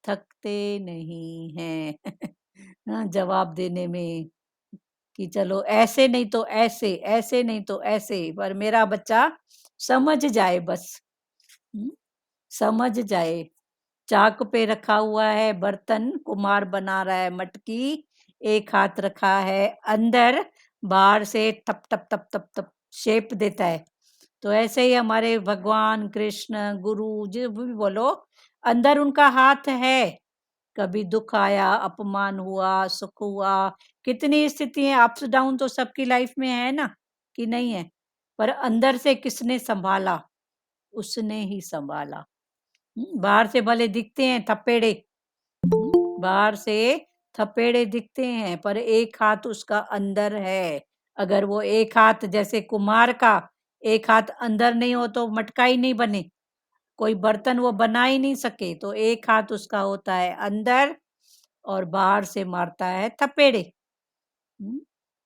थकते नहीं हैं जवाब देने में, कि चलो ऐसे नहीं तो ऐसे, ऐसे नहीं तो ऐसे, पर मेरा बच्चा समझ जाए, बस समझ जाए। चाक पे रखा हुआ है बर्तन, कुम्हार बना रहा है मटकी, एक हाथ रखा है अंदर, बाहर से टप टप टप टप टप शेप देता है। तो ऐसे ही हमारे भगवान कृष्ण गुरु जो भी बोलो, अंदर उनका हाथ है। कभी दुख आया, अपमान हुआ, सुख हुआ, कितनी स्थितियां अप्स डाउन तो सबकी लाइफ में है ना, कि नहीं है? पर अंदर से किसने संभाला? उसने ही संभाला। बाहर से भले दिखते हैं थपेड़े, बाहर से थपेड़े दिखते हैं, पर एक हाथ उसका अंदर है। अगर वो एक हाथ जैसे कुम्हार का एक हाथ अंदर नहीं हो तो मटका ही नहीं बने, कोई बर्तन वो बना ही नहीं सके। तो एक हाथ उसका होता है अंदर और बाहर से मारता है थपेड़े।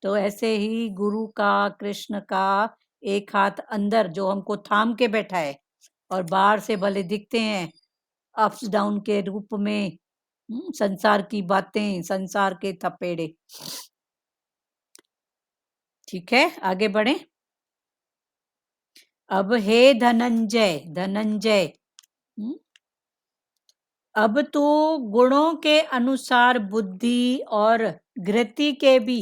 तो ऐसे ही गुरु का, कृष्ण का एक हाथ अंदर जो हमको थाम के बैठा है, और बाहर से भले दिखते हैं अप्स डाउन के रूप में, संसार की बातें, संसार के थपेड़े। ठीक है, आगे बढ़े। अब हे धनंजय, धनंजय, अब तू गुणों के अनुसार बुद्धि और गति के भी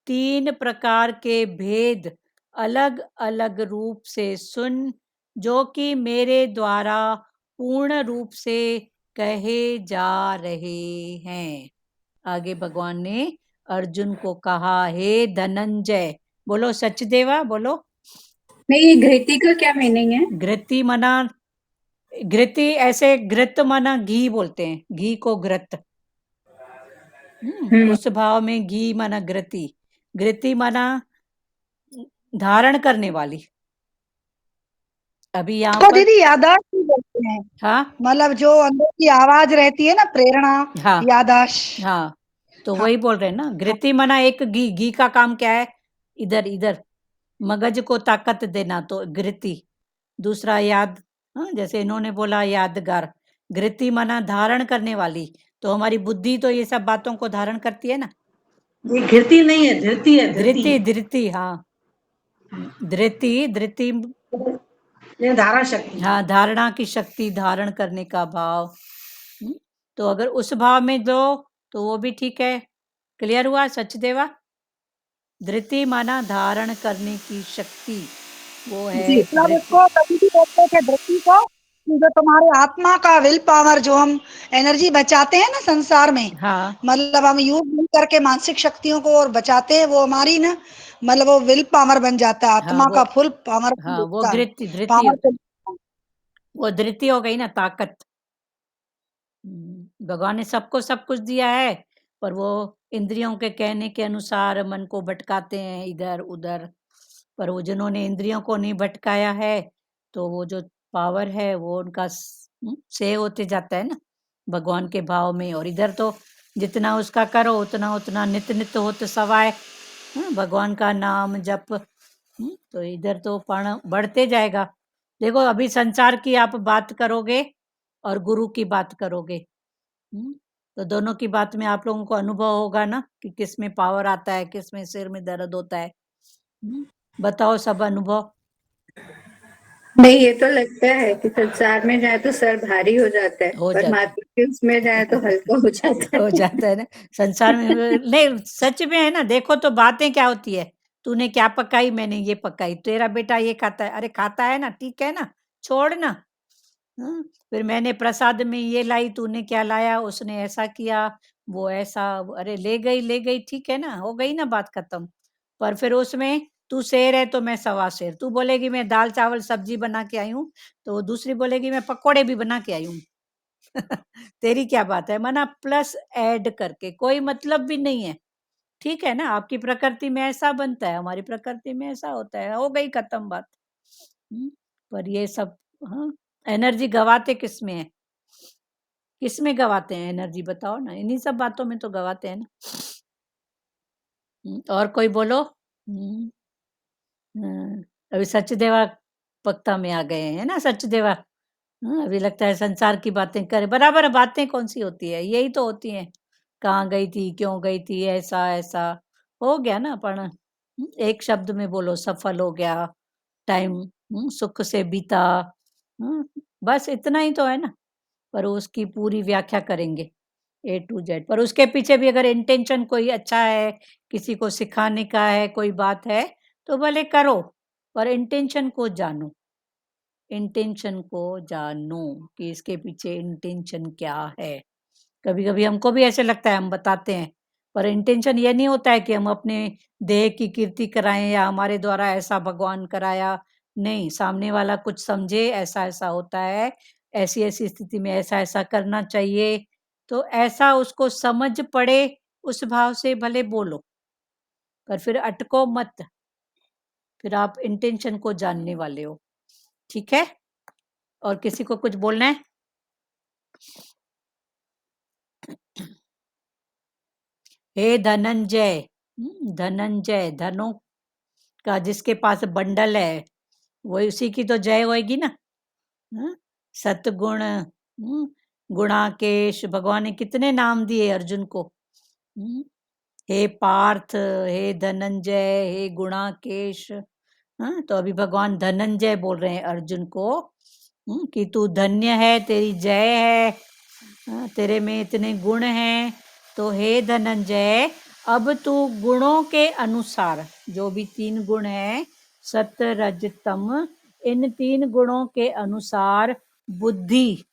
3 प्रकार के भेद अलग अलग रूप से सुन, जो कि मेरे द्वारा पूर्ण रूप से कहे जा रहे हैं। आगे भगवान ने अर्जुन को कहा, हे धनंजय, बोलो सचदेवा बोलो। नहीं, घृति का क्या मीनिंग है? घृति मना, घृति ऐसे घृत मना घी बोलते हैं, घी को घृत। उस भाव में घी मना घृति, घृति मना धारण करने वाली। अभी यहाँ तो पर दीदी यादाश्त भी बोलते हैं। हाँ, मतलब जो अंदर की आवाज रहती है ना, प्रेरणा, हाँ, यादाश्त। हाँ, तो हाँ। वही बोल रहे हैं ना। घृति मना एक घी, घी का काम क्या है? इधर इधर मगज को ताकत देना, तो घृति। दूसरा याद, जैसे इन्होंने बोला यादगार। घृति मना धारण करने वाली, तो हमारी बुद्धि तो ये सब बातों को धारण करती है ना। ये घृति नहीं है, धृति है, धृति, धृति, हाँ, धृति, धृति, ये धारा शक्ति। हाँ, धारणा की शक्ति, धारण करने का भाव। तो अगर उस भाव में दो तो वो भी ठीक है। क्लियर हुआ सचदेवा? धृति माना धारण करने की शक्ति, वो है जी, मतलब धृति। इसको कभी भी बोलते हैं कि धृति को, कि जो तुम्हारे आत्मा का विल पावर, जो हम एनर्जी बचाते हैं ना संसार में, हाँ, मतलब हम यूज नहीं करके मानसिक शक्तियों को और बचाते हैं, वो हमारी ना, मतलब वो विल पावर बन जाता है, हाँ, आत्मा का फुल वो पावर धृति, धृति, पावर। वो धृति हो गई ना, ताकत। भगवान ने सबको सब कुछ दिया है, पर वो इंद्रियों के कहने के अनुसार मन को भटकाते हैं इधर उधर। पर वो जिन्होंने इंद्रियों को नहीं भटकाया है, तो वो जो पावर है वो उनका से होते जाता है ना भगवान के भाव में। और इधर तो जितना उसका करो उतना उतना नित्य नित्य होत सवाय। भगवान का नाम जप, तो इधर तो बढ़ते जाएगा। देखो अभी संसार की आप बात करोगे और गुरु की बात करोगे, तो दोनों की बात में आप लोगों को अनुभव होगा ना कि किस में पावर आता है, किस में सिर में दर्द होता है। बताओ सब अनुभव। नहीं, ये तो लगता है कि संसार में जाए तो सर भारी हो जाता है, हो जाता है। परमात्मा के उसमें जाए तो हल्का हो जाता हो है। जाता है ना संसार में। नहीं सच में है ना, देखो तो बातें क्या होती है। तूने क्या पकाई, मैंने ये पकाई, तेरा बेटा ये खाता है, अरे खाता है ना, ठीक है ना, छोड़ ना। फिर मैंने प्रसाद में ये लाई, तूने क्या लाया, उसने ऐसा किया, वो ऐसा, अरे ले गई, ठीक है ना, हो गई ना बात खत्म। पर फिर उसमें तू शेर है तो मैं सवा शेर, तू बोलेगी मैं दाल चावल सब्जी बना के आई हूँ, तो दूसरी बोलेगी मैं पकोड़े भी बना के आई हूँ। तेरी क्या बात है, मना प्लस ऐड करके कोई मतलब भी नहीं है, ठीक है ना। आपकी प्रकृति में ऐसा बनता है, हमारी प्रकृति में ऐसा होता है, हो गई खत्म बात। पर ये सब एनर्जी गवाते किस में है, किस में गवाते हैं एनर्जी, बताओ ना, इन्हीं सब बातों में तो गवाते हैं ना। और कोई बोलो। अभी सचदेवा पक्ता में आ गए हैं ना, सचदेवा। अभी लगता है संसार की बातें करें, बराबर बातें कौन सी होती है, यही तो होती हैं, कहाँ गई थी, क्यों गई थी, ऐसा ऐसा हो गया ना। पण एक शब्द में बोलो, सफल हो गया, टाइम सुख से बीता, बस इतना ही तो है ना। पर उसकी पूरी व्याख्या करेंगे A to Z, पर उसके पीछे भी अगर इंटेंशन कोई अच्छा है, किसी को सिखाने का है, कोई बात है, तो भले करो, पर इंटेंशन को जानो, इंटेंशन को जानो कि इसके पीछे इंटेंशन क्या है। कभी-कभी हमको भी ऐसे लगता है, हम बताते हैं, पर इंटेंशन ये नहीं होता है कि हम अपने देह की कीर्ति कराएँ या हमारे द्वारा ऐसा भगवान कराया, नहीं, सामने वाला कुछ समझे, ऐसा-ऐसा होता है, ऐसी-ऐसी स्थिति में ऐसा-ऐसा करना चाहिए, तो ऐसा उसको समझ पड़े, उस भाव से भले बोलो, पर फिर अटको मत, फिर आप इंटेंशन को जानने वाले हो, ठीक है? और किसी को कुछ बोलना है? हे धनंजय, धनंजय, धनों का जिसके पास बंडल है, वही उसी की तो जय होएगी ना। सतगुण, गुणाकेश, भगवान ने कितने नाम दिए अर्जुन को। हे पार्थ, हे धनंजय, हे गुणाकेश। तो अभी भगवान धनंजय बोल रहे हैं अर्जुन को, कि तू धन्य है, तेरी जय है, तेरे में इतने गुण हैं। तो हे धनंजय, अब तू गुणों के अनुसार, जो भी 3 गुण हैं, सत्य रज तम, इन 3 गुणों के अनुसार बुद्धि,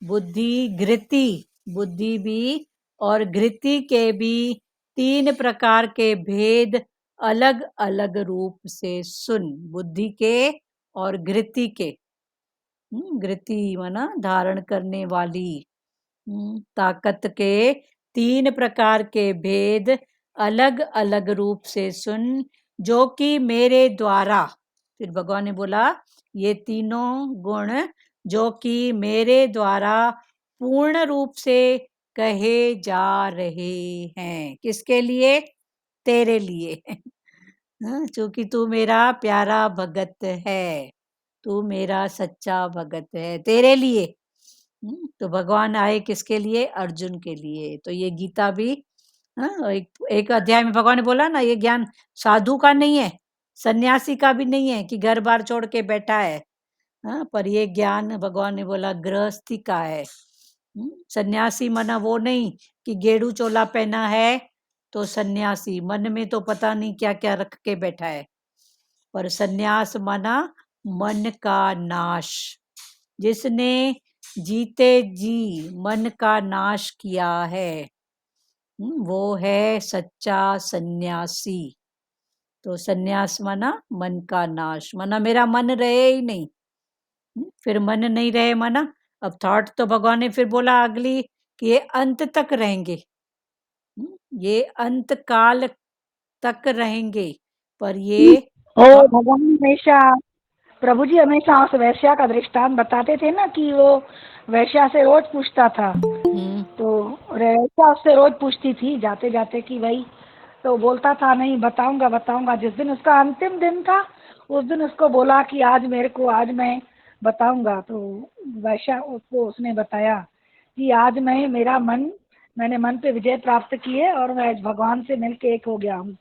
बुद्धि घृति, बुद्धि भी और घृति के भी 3 प्रकार के भेद अलग अलग रूप से सुन, बुद्धि के और घृति के। घृति माना धारण करने वाली, ताकत के 3 प्रकार के भेद अलग अलग रूप से सुन, जो कि मेरे द्वारा, फिर भगवान ने बोला ये तीनों गुण जो कि मेरे द्वारा पूर्ण रूप से कहे जा रहे हैं, किसके लिए, तेरे लिए। क्योंकि तू मेरा प्यारा भगत है, तू मेरा सच्चा भगत है, तेरे लिए। तो भगवान आए किसके लिए, अर्जुन के लिए। तो ये गीता भी, एक अध्याय में भगवान ने बोला ना, ये ज्ञान साधु का नहीं है, सन्यासी का भी नहीं है कि घर बार छोड़ के बैठा है, पर ये ज्ञान भगवान ने बोला गृहस्थी का है। सन्यासी मना वो नहीं कि गेड़ू चोला पहना है तो सन्यासी, मन में तो पता नहीं क्या क्या रख के बैठा है, पर सन्यास माना मन का नाश, जिसने जीते जी मन का नाश किया है, वो है सच्चा सन्यासी। तो सन्यास माना मन का नाश, माना मेरा मन रहे ही नहीं। फिर मन नहीं रहे माना, अब थॉट तो भगवान ने फिर बोला अगली कि ये अंत तक रहेंगे, ये अंत काल तक रहेंगे, पर ये भगवान हमेशा, प्रभु जी हमेशा उस वैश्या का दृष्टांत बताते थे ना कि वो वैश्या से रोज पूछता था, तो रेखा उससे रोज पूछती थी जाते जाते कि भाई, तो बोलता था नहीं बताऊंगा बताऊंगा। जिस दिन उसका अंतिम दिन था उस दिन उसको बोला कि आज मेरे को, आज मैं बताऊंगा। तो वैशा उसको उसने बताया कि आज मैंने मन पे विजय प्राप्त की है और मैं आज भगवान से मिलके एक हो गया हूँ।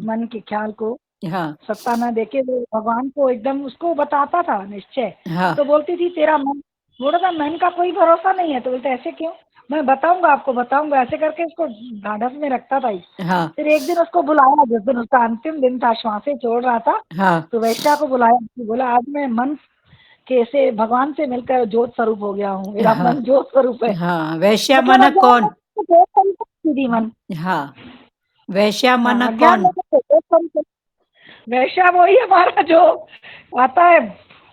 मन के ख्याल को हाँ सत्ता न देके वो भगवान को एकदम उसको बताता था निश्चय। हाँ तो बोलती थी तेरा मन, बोला था मन का कोई भरोसा नहीं है। तो बोलते ऐसे क्यों, मैं बताऊंगा आपको बताऊंगा, ऐसे करके उसको ढाढ़स में रखता था। हाँ फिर एक दिन उसको बुलाया, जिस दिन उसका अंतिम दिन था, श्वासें छोड़ रहा था, हाँ तो वैश्या को बुलाया। तो बोला आज मैं मन के से भगवान से मिलकर ज्योत स्वरूप हो गया हूँ, मेरा हाँ मन ज्योत स्वरूप है। हाँ। वैश्या मतलब माना अज्ञान कौन? में तो ज्योत स्वरूप है दीदी मन। हाँ, वैश्या माना हाँ, अज्ञान कौन? में तो ज्योत स्वरूप है। वैश्या वही हमारा जो आता है,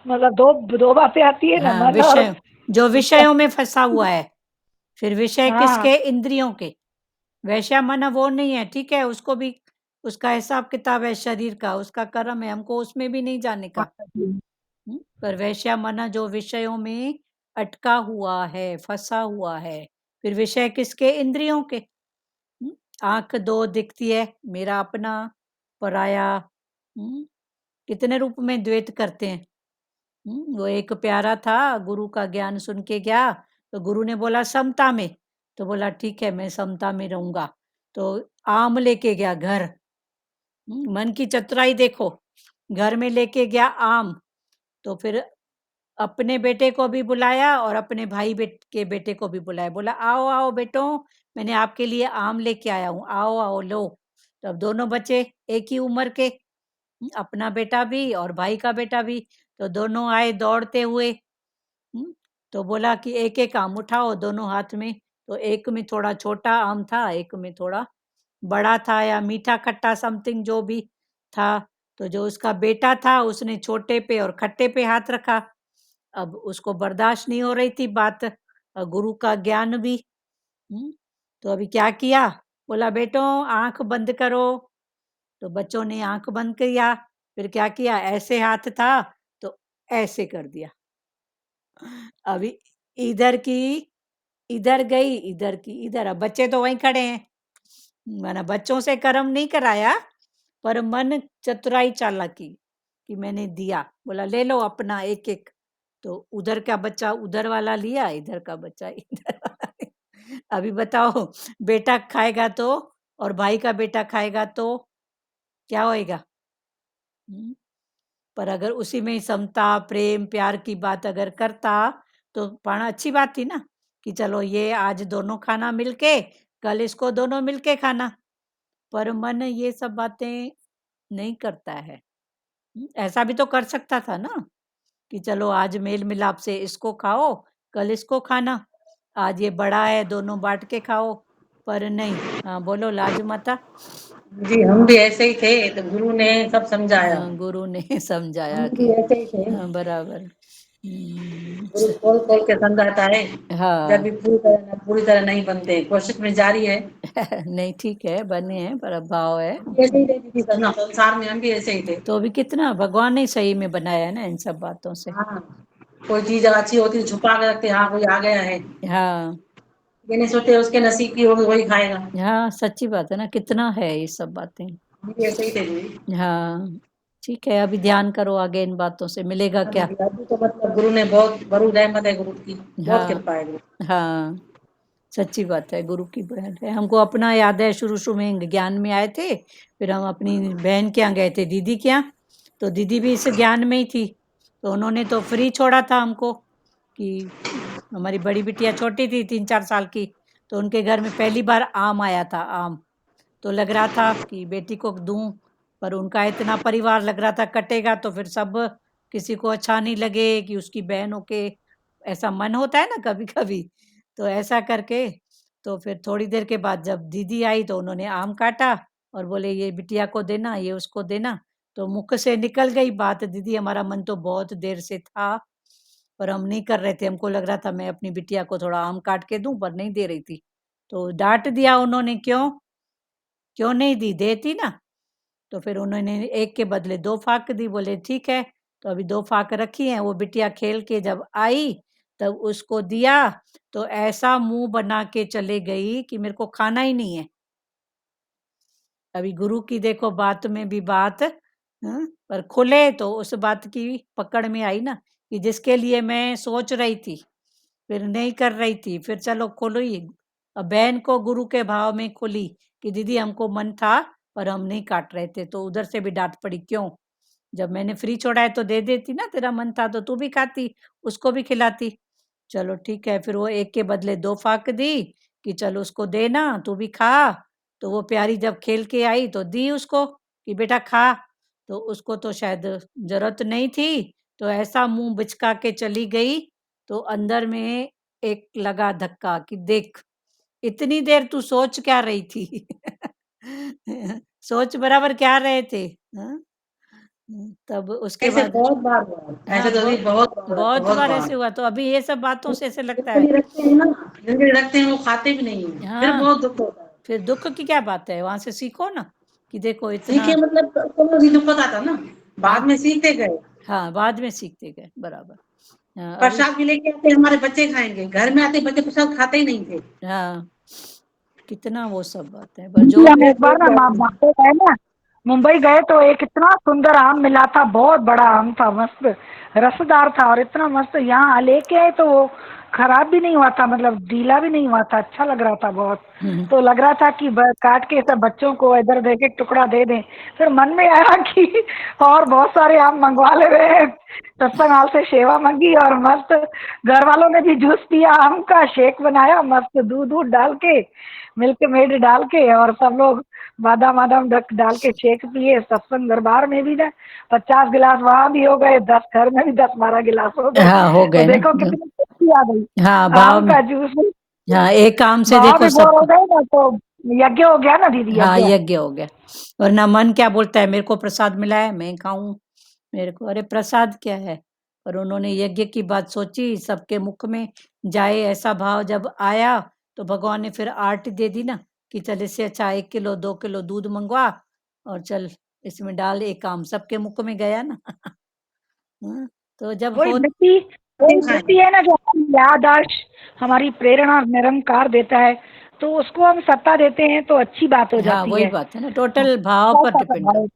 मतलब दो बातें आती है ना, हाँ, मन और विषय जो विषयों में फंसा हुआ है। फिर विषय हाँ किसके? इंद्रियों के। वैश्या माना वो नहीं है, ठीक है, उसको भी उसका हिसाब किताब है शरीर का, उसका कर्म है, हमको उसमें भी नहीं जाने का। पर वैश्या माना जो विषयों में अटका हुआ है, फंसा हुआ है। फिर विषय किसके? इंद्रियों के। आंख दो दिखती है, मेरा अपना, पराया। कितने रूप में द्वैत करते हैं। वो एक प्यारा था, गुरु का ज्ञान सुन के गया, तो गुरु ने बोला समता में, तो बोला ठीक है मैं समता में रहूंगा। तो आम लेके गया घर। मन की चतुराई देखो, घर में लेके गया आम। तो फिर अपने बेटे को भी बुलाया और अपने भाई के बेटे को भी बुलाया, बोला आओ आओ बेटो, मैंने आपके लिए आम लेके आया हूँ, आओ आओ लो। तो अब दोनों बच्चे एक ही उम्र के, अपना बेटा भी और भाई का बेटा भी, तो दोनों आए दौड़ते हुए। तो बोला कि एक एक आम उठाओ दोनों हाथ में। तो एक में थोड़ा छोटा आम था, एक में थोड़ा बड़ा था, या मीठा खट्टा समथिंग जो भी था। तो जो उसका बेटा था उसने छोटे पे और खट्टे पे हाथ रखा। अब उसको बर्दाश्त नहीं हो रही थी बात, गुरु का ज्ञान भी। तो अभी क्या किया, बोला बेटो आंख बंद करो। तो बच्चों ने आंख बंद किया। फिर क्या किया, ऐसे हाथ था तो ऐसे कर दिया। अभी इधर की इधर गई, इधर की इधर। अब बच्चे तो वहीं खड़े हैं, मैंने बच्चों से कर्म नहीं कराया, पर मन चतुराई चालाकी कि मैंने दिया, बोला ले लो अपना एक एक। तो उधर का बच्चा उधर वाला लिया, इधर का बच्चा इधर वाला लिया। अभी बताओ, बेटा खाएगा तो और भाई का बेटा खाएगा तो क्या होएगा? पर अगर उसी में समता, प्रेम, प्यार की बात अगर करता तो पाना अच्छी बात थी ना, कि चलो ये आज दोनों खाना मिलके, कल इसको दोनों मिलके खाना। पर मन ये सब बातें नहीं करता है। ऐसा भी तो कर सकता था ना, कि चलो आज मेल मिलाप से इसको खाओ, कल इसको खाना, आज ये बड़ा है दोनों बांट के खाओ। पर नहीं। हाँ बोलो लाज माता। जी हम भी ऐसे ही थे, तो गुरु ने सब समझाया। हाँ, गुरु ने समझाया हम भी कि ऐसे ही थे, हाँ बराबर। गुरु खोल खोल के समझाता है। जब हाँ। भी पूरी तरह नहीं बनते, कोशिश में जारी है। नहीं ठीक है, बने हैं पर अब भाव है। हम भी ऐसे ही थे दीदी, संसार में हम भी ऐसे ही थे। तो अभी कितना भगवान ने सही में बनाया है ना इन सब बातों से। हाँ, कोई चीज अच्छी होती है छुपा के रखते, हाँ कोई आ गया है, हाँ ये नहीं सोचते उसके नसीब की होगी वही खाएगा। हाँ, सच्ची बात है ना, कितना है ये सब बातें। हम भी ऐसे ही थे दीदी। हाँ ठीक है, अभी ध्यान करो आगे इन बातों से, मिलेगा हाँ क्या? दीदी, अभी तो मतलब गुरु ने बहुत बड़ी रहमत है, गुरु की बहुत हाँ कृपा है गुरु। हाँ, सच्ची बात है, गुरु की बहन है। हमको अपना याद है, शुरू शुरू में ज्ञान में आए थे, फिर हम अपनी बहन के यहाँ गए थे, दीदी के यहाँ। तो दीदी भी इस ज्ञान में ही थी, तो उन्होंने तो फ्री छोड़ा था हमको, कि हमारी बड़ी बिटिया छोटी थी 3-4 साल की, तो उनके घर में पहली बार आम आया था, आम। तो लग रहा था कि बेटी को दूं, पर उनका इतना परिवार लग रहा था कटेगा तो फिर सब किसी को अच्छा नहीं लगे, कि उसकी बहनों के ऐसा मन होता है ना कभी कभी। तो ऐसा करके, तो फिर थोड़ी देर के बाद जब दीदी आई तो उन्होंने आम काटा और बोले ये बिटिया को देना, ये उसको देना। तो मुख से निकल गई बात, दीदी हमारा मन तो बहुत देर से था, पर हम नहीं कर रहे थे, हमको लग रहा था मैं अपनी बिटिया को थोड़ा आम काट के दूं, पर नहीं दे रही थी। तो डांट दिया उन्होंने, क्यों क्यों नहीं दी, देती ना। तो फिर उन्होंने एक के बदले 2 फाक दी, बोले ठीक है। तो अभी 2 फाक रखी हैं, वो बिटिया खेल के जब आई तब उसको दिया तो ऐसा मुंह बना के चले गई कि मेरे को खाना ही नहीं है। अभी गुरु की देखो बात में भी बात, पर खुले तो उस बात की पकड़ में आई ना, कि जिसके लिए मैं सोच रही थी फिर नहीं कर रही थी, फिर चलो खुली। अब बहन को गुरु के भाव में खुली कि दीदी हमको मन था पर हम नहीं काट रहे थे, तो उधर से भी डांट पड़ी, क्यों? जब मैंने फ्री छोड़ा है तो दे देती ना, तेरा मन था तो तू भी खाती, उसको भी खिलाती। चलो ठीक है, फिर वो एक के बदले दो फाक दी कि चलो उसको देना, तू भी खा। तो वो प्यारी जब खेल के आई तो दी उसको कि बेटा खा, तो उसको तो शायद जरूरत नहीं थी, तो ऐसा मुंह बिचका के चली गई। तो अंदर में एक लगा धक्का कि देख, इतनी देर तू सोच क्या रही थी? सोच बराबर क्या रहे थे? हाँ? तब उसके ऐसे बाद बहुत बार हुआ है। हाँ, ऐसे तो अभी बहुत बार है, बहुत बहुत बार बार। ऐसे हुआ। तो अभी ये सब बातों से ऐसे लगता जिनके है, लिए रखते हैं ना, जिनके लिए रखते हैं वो खाते भी नहीं है, फिर हाँ, बहुत दुख होता है। फिर दुःख की क्या बात है? वहाँ से सीखो ना कि देखो इतना। सीखे मतलब तो भी दुख होता था ना, बाद हाँ, में सीखते गए। हाँ, बाद में सीखते गए, बराबर। अभी प्रसाद भी लेके आते हमारे बच्चे खाएंगे, घर में आते बच्चे प्रसाद खाते ही नहीं थे। हाँ, कितना वो सब बात है, पर जो हम भी एक बार ना बॉम्बे गए ना, मुंबई गए तो एक इतना सुंदर आम मिला था, बहुत बड़ा आम था, मस्त रसदार था और इतना मस्त। यहाँ लेके आए तो वो खराब भी नहीं हुआ था, मतलब ढीला भी नहीं हुआ था, अच्छा लग रहा था बहुत। तो लग रहा था कि काट के सब बच्चों को इधर उधर एक टुकड़ा दे दें। फिर मन में आया कि और बहुत सारे आम मंगवा ले रहे हैं, सत्संग हाल से सेवा मंगी और मस्त घर वालों ने भी जूस पिया, आम का शेक बनाया मस्त, दूध दूध डाल के, मिल्क मेड डाल के, और सब लोग बादाम वादाम डाल के शेक पिए। सत्संग दरबार में भी ना 50 गिलास वहाँ भी हो गए, 10 घर में भी 10-12 गिलास हो गए। हाँ, हो तो गए ना। देखो कितनी खुशी आ गई, हाँ, भाव आम में। का जूस। हाँ, एक काम से भाव देखो भी बोर हो सब। गए ना, तो यज्ञ हो गया ना दीदी, हाँ, यज्ञ। यज्ञ हो गया। वरना मन क्या बोलता है, मेरे को प्रसाद मिला है मैं खाऊं, मेरे को, अरे प्रसाद क्या है? पर उन्होंने यज्ञ की बात सोची, सबके मुख में जाए ऐसा भाव जब आया, तो भगवान ने फिर आर्ट दे दी ना कि चल इससे अच्छा 1 किलो 2 किलो दूध मंगवा और चल इसमें डाल, एक आम सबके मुख में गया ना। हाँ, तो जब वही हो। वृत्ति है ना, जो हमारी याददाश्त, हमारी प्रेरणा निरंकार देता है, तो उसको हम सत्ता देते हैं तो अच्छी बात हो हाँ, जाती वही है। बात है ना, टोटल भाव पर डिपेंड कर।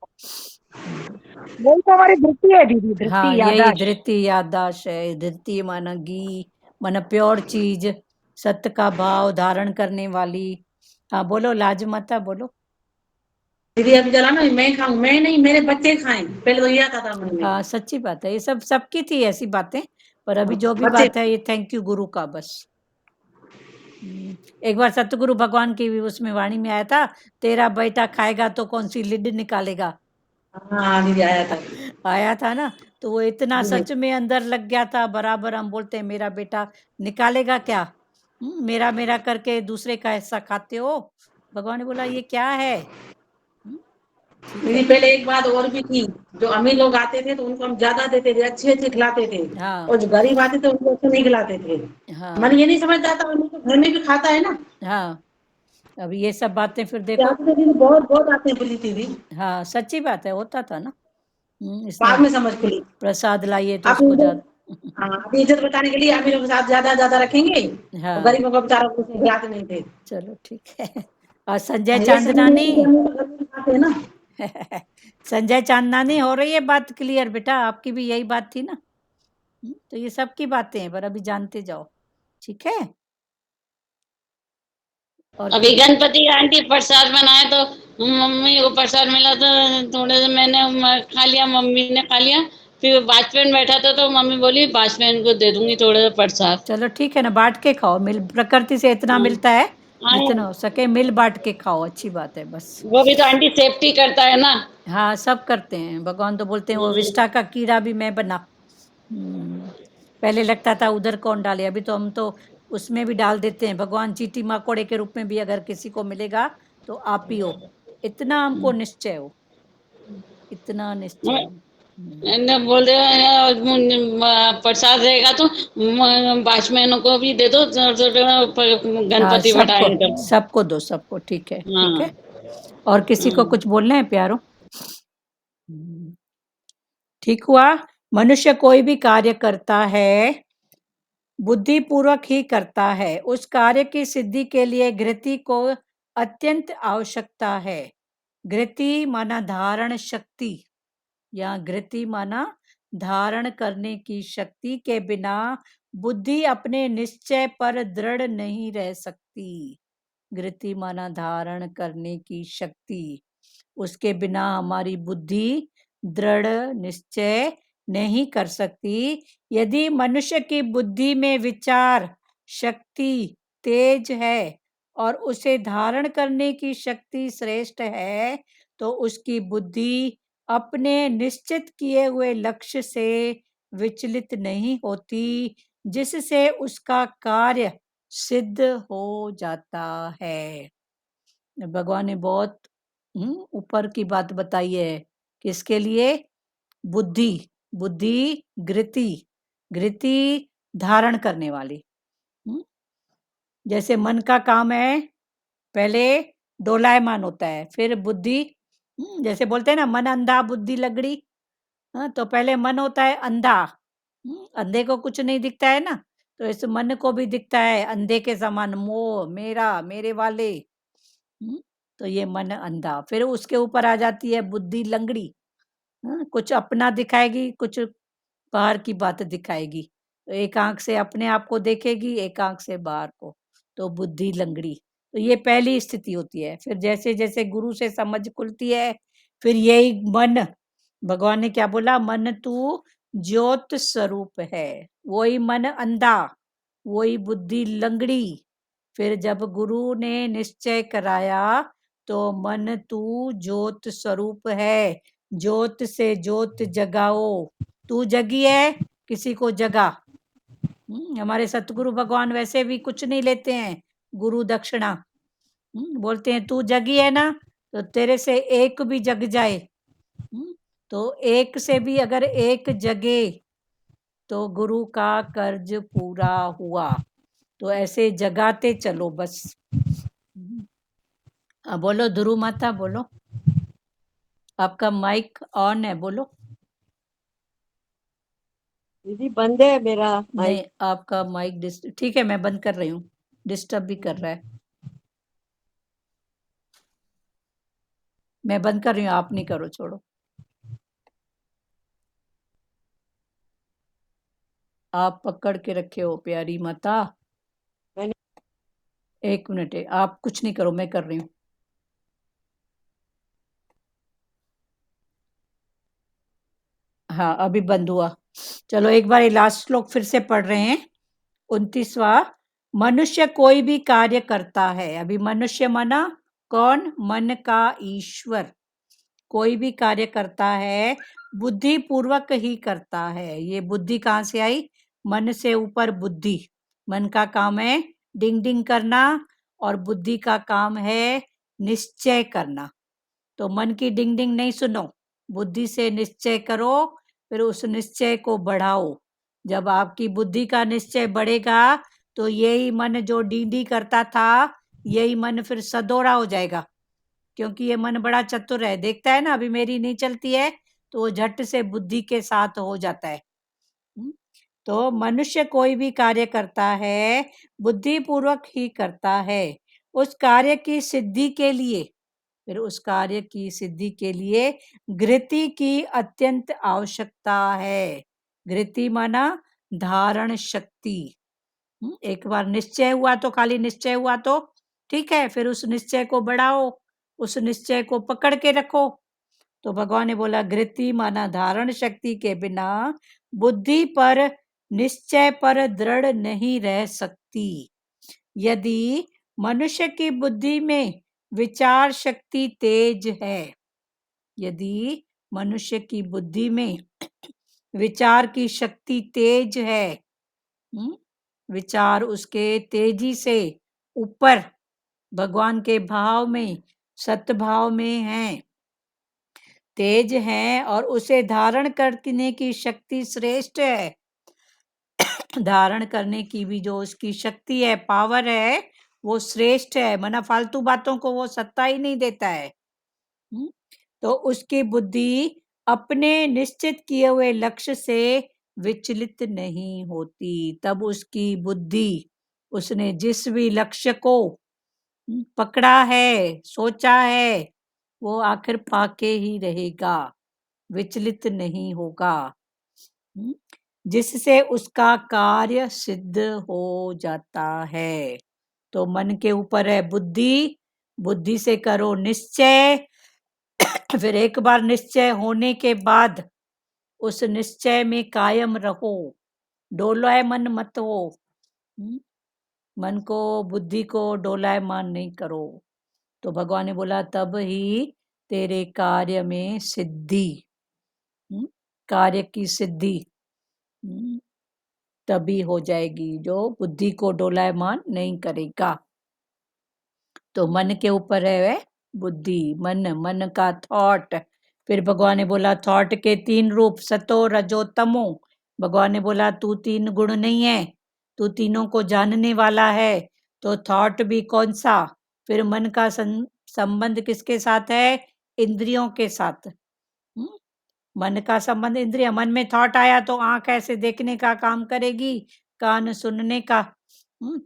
वही तो हमारी धृति है दीदी, हाँ, धृति यही याददाश्त। धृति याददाश्त है। धृति माना घी, माना प्योर चीज, सत्य का भाव धारण करने वाली। हाँ, बोलो लाज माता, बोलो। दीदी अभी चला ना, मैं खाऊं, मैं नहीं मेरे बच्चे खाएं, पहले तो ये आता था मन में। हाँ, सच्ची बात है, ये सब सबकी थी ऐसी बातें, पर अभी जो भी बच्चे बात है ये थैंक यू गुरु का बस। एक बार सतगुरु भगवान की भी उसमें वाणी में आया था, तेरा बेटा खाएगा तो कौन सी लिड निकालेगा। हाँ दीदी आया था। आया था ना, तो वो इतना दीदी सच में अंदर लग गया था। बराबर हम बोलते हैं मेरा बेटा निकालेगा क्या, मेरा मेरा करके दूसरे का हिस्सा खाते हो। भगवान ने बोला ये क्या है? ठीक दीदी है। पहले एक बात और भी थी, जो अमीर लोग आते थे तो उनको हम ज्यादा देते थे, अच्छे अच्छे खिलाते थे, हाँ, और जो गरीब आते थे उनको अच्छे नहीं खिलाते थे। हाँ, मन ये नहीं समझता था, अमीर तो घर में भी खाता है ना। हाँ, अब ये सब बातें फिर ये देखो। आते थे दीदी, बहुत बहुत आते हैं बोली दीदी, हाँ, सच्ची बात है, होता था ना। इसने बाद में समझ खुली। प्रसाद लाइए तो आप उसको इज्जत, ज्यादा। हाँ आप इज्जत बचाने के लिए अमीरों के साथ ज्यादा ज्यादा रखेंगे, और हाँ, गरीबों को बेचारों को कुछ खिलाते नहीं थे। चलो ठीक है। और संजय ये समझ नहीं चांदनानी। कि अमीर लोग घर में भी खाते हैं ना। संजय चांदनानी, हो रही है बात क्लियर बेटा? आपकी भी यही बात थी ना। तो ये सब की बातें हैं, पर अभी जानते जाओ, ठीक है। और अभी गणपति आंटी प्रसाद बनाए तो मम्मी को प्रसाद मिला तो थोड़े से मैंने खा लिया, मम्मी ने खा लिया। फिर वाचमैन बैठा था तो मम्मी बोली वाचमैन को दे दूंगी थोड़ा सा प्रसाद। चलो ठीक है ना, बांट के खाओ, मिल प्रकृति से इतना हाँ, मिलता है, हाँ, जितना हो सके मिल बांट के खाओ, अच्छी बात है बस। वो भी तो आंटी सेफ्टी करता है ना। हाँ, सब करते हैं, भगवान तो बोलते हैं वो विष्ठा का कीड़ा भी मैं बना। पहले लगता था उधर कौन डाले, अभी तो हम तो उसमें भी डाल देते हैं। भगवान चीटी मकोड़े के रूप में भी अगर किसी को मिलेगा तो आप ही हो, इतना हमको निश्चय हो, इतना निश्चय हो। मैंने बोल दिया प्रसाद रहेगा तो वाचमैन को भी दे दो, हाँ, गणपति सबको बैठाएं तो। सबको दो, सबको, ठीक है, ठीक हाँ, है। और किसी को कुछ बोलना है प्यारो? ठीक हुआ। मनुष्य कोई भी कार्य करता है, बुद्धि पूर्वक ही करता है। उस कार्य की सिद्धि के लिए घृति को अत्यंत आवश्यकता है। घृति माना धारण शक्ति, या घृति माना धारण करने की शक्ति के बिना बुद्धि अपने निश्चय पर दृढ़ नहीं रह सकती। घृति माना धारण करने की शक्ति, उसके बिना हमारी बुद्धि दृढ़ निश्चय नहीं कर सकती। यदि मनुष्य की बुद्धि में विचार शक्ति तेज है और उसे धारण करने की शक्ति श्रेष्ठ है, तो उसकी बुद्धि अपने निश्चित किए हुए लक्ष्य से विचलित नहीं होती, जिससे उसका कार्य सिद्ध हो जाता है। भगवान ने बहुत ऊपर की बात बताई है। किसके लिए? बुद्धि, बुद्धि घृति, घृति धारण करने वाली। जैसे मन का काम है, पहले डोलायमान होता है, फिर बुद्धि, जैसे बोलते हैं ना, मन अंधा बुद्धि लगड़ी। तो पहले मन होता है अंधा, अंधे को कुछ नहीं दिखता है ना, तो इस मन को भी दिखता है अंधे के समान, मोह, मेरा, मेरे वाले। तो ये मन अंधा। फिर उसके ऊपर आ जाती है बुद्धि लंगड़ी, कुछ अपना दिखाएगी, कुछ बाहर की बात दिखाएगी। तो एक आंख से अपने आप को देखेगी, एक आंख से बाहर को, तो बुद्धि लंगड़ी। तो ये पहली स्थिति होती है। फिर जैसे जैसे गुरु से समझ खुलती है, फिर यही मन, भगवान ने क्या बोला? मन तू ज्योत स्वरूप है। वही मन अंधा, वही बुद्धि लंगड़ी। फिर जब गुरु ने निश्चय कराया, तो मन तू ज्योत स्वरूप है, ज्योत से ज्योत जगाओ। तू जगी है, किसी को जगा। हमारे सतगुरु भगवान वैसे भी कुछ नहीं लेते हैं गुरु दक्षिणा। बोलते हैं तू जगी है ना, तो तेरे से एक भी जग जाए, तो एक से भी अगर एक जगे तो गुरु का कर्ज पूरा हुआ। तो ऐसे जगाते चलो बस। बोलो ध्रुव माता, बोलो। आपका माइक ऑन है, बोलो। दीदी बंद है मेरा नहीं, माइक। आपका माइक ठीक है, मैं बंद कर रही हूँ, डिस्टर्ब भी कर रहा है। मैं बंद कर रही हूँ, आप नहीं करो, छोड़ो। आप पकड़ के रखे हो प्यारी माता। एक मिनट है, आप कुछ नहीं करो, मैं कर रही हूँ। हाँ, अभी बंद हुआ। चलो एक बार लास्ट श्लोक फिर से पढ़ रहे हैं। 29वां। मनुष्य कोई भी कार्य करता है। अभी मनुष्य माना कौन? मन का ईश्वर। कोई भी कार्य करता है, बुद्धि पूर्वक ही करता है। ये बुद्धि कहाँ से आई? मन से ऊपर बुद्धि। मन का काम है डिंग डिंग करना, और बुद्धि का काम है निश्चय करना। तो मन की डिंग डिंग नहीं सुनो, बुद्धि से निश्चय करो, फिर उस निश्चय को बढ़ाओ। जब आपकी बुद्धि का निश्चय बढ़ेगा, तो यही मन जो डीडी करता था, यही मन फिर सदोरा हो जाएगा। क्योंकि ये मन बड़ा चतुर है, देखता है ना अभी मेरी नहीं चलती है, तो वो झट से बुद्धि के साथ हो जाता है। तो मनुष्य कोई भी कार्य करता है, बुद्धि पूर्वक ही करता है। उस कार्य की सिद्धि के लिए, फिर उस कार्य की सिद्धि के लिए घृति की अत्यंत आवश्यकता है। घृति माना धारण शक्ति। एक बार निश्चय हुआ तो खाली निश्चय हुआ तो ठीक है, फिर उस निश्चय को बढ़ाओ, उस निश्चय को पकड़ के रखो। तो भगवान ने बोला घृति माना धारण शक्ति के बिना बुद्धि पर निश्चय पर दृढ़ नहीं रह सकती। यदि मनुष्य की बुद्धि में विचार शक्ति तेज है, यदि मनुष्य की बुद्धि में विचार की शक्ति तेज है, विचार उसके तेजी से ऊपर भगवान के भाव में, सतभाव में हैं, तेज हैं, और उसे धारण करने की शक्ति श्रेष्ठ है। धारण करने की भी जो उसकी शक्ति है, पावर है, वो श्रेष्ठ है। मना फालतू बातों को वो सत्ता ही नहीं देता है। तो उसकी बुद्धि अपने निश्चित किए हुए लक्ष्य से विचलित नहीं होती, तब उसकी बुद्धि, उसने जिस भी लक्ष्य को पकड़ा है, सोचा है, वो आखिर पाके ही रहेगा, विचलित नहीं होगा, जिससे उसका कार्य सिद्ध हो जाता है। तो मन के ऊपर है बुद्धि, बुद्धि से करो निश्चय, फिर एक बार निश्चय होने के बाद उस निश्चय में कायम रहो, डोलायमान मत हो, मन को, बुद्धि को डोलायमान नहीं करो। तो भगवान ने बोला तब ही तेरे कार्य में सिद्धि, कार्य की सिद्धि तभी हो जाएगी जो बुद्धि को डोलायमान नहीं करेगा। तो मन के ऊपर है बुद्धि, मन का थॉट। फिर भगवान ने बोला थॉट के 3 रूप, सतो रजो तमो। भगवान ने बोला तू 3 गुण नहीं है, तू तीनों को जानने वाला है। तो थॉट भी कौन सा? फिर मन का संबंध किसके साथ है? इंद्रियों के साथ। मन का संबंध इंद्रिय, मन में थॉट आया तो आंख ऐसे देखने का काम करेगी, कान सुनने का,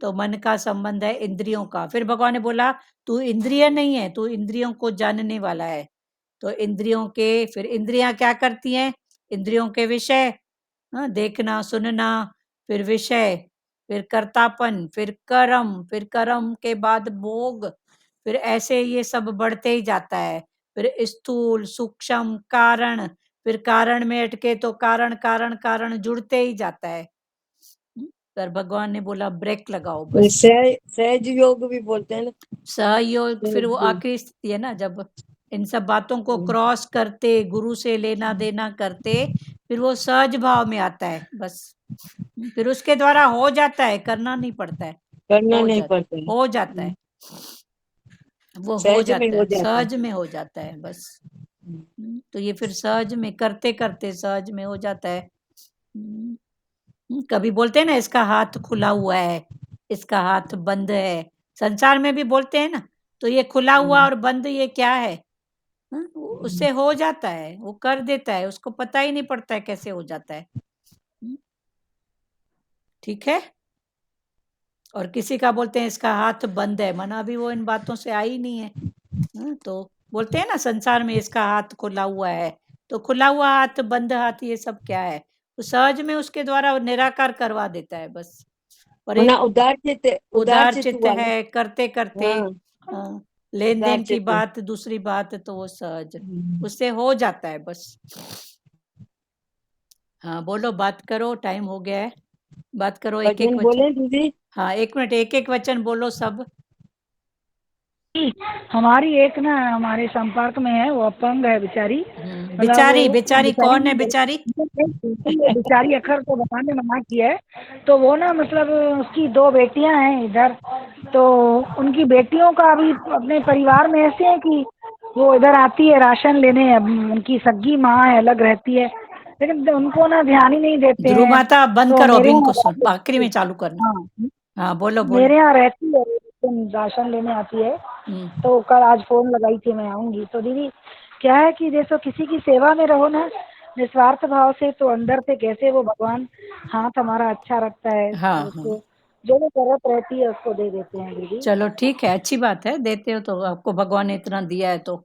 तो मन का संबंध है इंद्रियों का। फिर भगवान ने बोला तू इंद्रिय नहीं है, तू इंद्रियों को जानने वाला है। तो इंद्रियों के, फिर इंद्रियां क्या करती हैं? इंद्रियों के विषय, देखना सुनना, फिर विषय, फिर कर्तापन, फिर कर्म के बाद भोग, फिर ऐसे ये सब बढ़ते ही जाता है। फिर स्थूल सूक्ष्म कारण, फिर कारण में अटके तो कारण जुड़ते ही जाता है। पर भगवान ने बोला ब्रेक लगाओ बस। सहज योग भी बोलते हैं ना, सहयोग, फिर वो आखिरी स्थिति है ना, जब इन सब बातों को क्रॉस करते, गुरु से लेना देना करते, फिर वो सहज भाव में आता है बस। फिर उसके द्वारा हो जाता है, करना नहीं पड़ता है, करना नहीं पड़ता है, हो जाता है, वो हो सहज में जाता हो है, जाता है। सहज में हो जाता है बस। तो ये फिर सहज में करते करते सहज में हो जाता है। कभी बोलते हैं ना इसका हाथ खुला हुआ है, इसका हाथ बंद है, संसार में भी बोलते हैं ना। तो ये खुला हुआ और बंद ये क्या है? उससे हो जाता है, वो कर देता है, उसको पता ही नहीं पड़ता है कैसे हो जाता है। ठीक है। और किसी का बोलते हैं इसका हाथ बंद है, मना अभी वो इन बातों से आई नहीं है। तो बोलते हैं ना संसार में इसका हाथ खुला हुआ है, तो खुला हुआ हाथ, बंद हाथ, ये सब क्या है? तो सहज में उसके द्वारा निराकार करवा देता है बस। और एक उदार चित्त है, करते करते, लेन देन की बात दूसरी बात, तो वो सहज, उससे हो जाता है बस। हाँ बोलो, बात करो, टाइम हो गया है, बात करो। एक एक बोले दीदी। हाँ 1 मिनट, एक वचन बोलो सब। हमारी एक ना हमारे संपर्क में है, वो अपंग है बेचारी। बेचारी कौन है बेचारी? बेचारी अखर को बताने मना किया है। तो वो ना मतलब उसकी 2 बेटियां हैं इधर, तो उनकी बेटियों का अभी अपने परिवार में ऐसे है कि वो इधर आती है राशन लेने, उनकी सगी माँ है, अलग रहती है, लेकिन उनको ना ध्यान ही नहीं देते हैं। ध्रुव माता बंद तो करो, मेरे अभी इनको यहाँ सुन, आखिरी में चालू करना। हाँ बोलो मेरे यहाँ रहती है, राशन लेने आती है। तो कल आज फोन लगाई थी मैं आऊंगी। तो दीदी क्या है कि जैसे किसी की सेवा में रहो ना निस्वार्थ भाव से, तो अंदर से कैसे वो भगवान हाथ हमारा अच्छा रखता है। हाँ, उसको जो जरूरत रहती है उसको दे देते हैं दीदी। चलो ठीक है, अच्छी बात है, देते हो तो, आपको भगवान ने इतना दिया है तो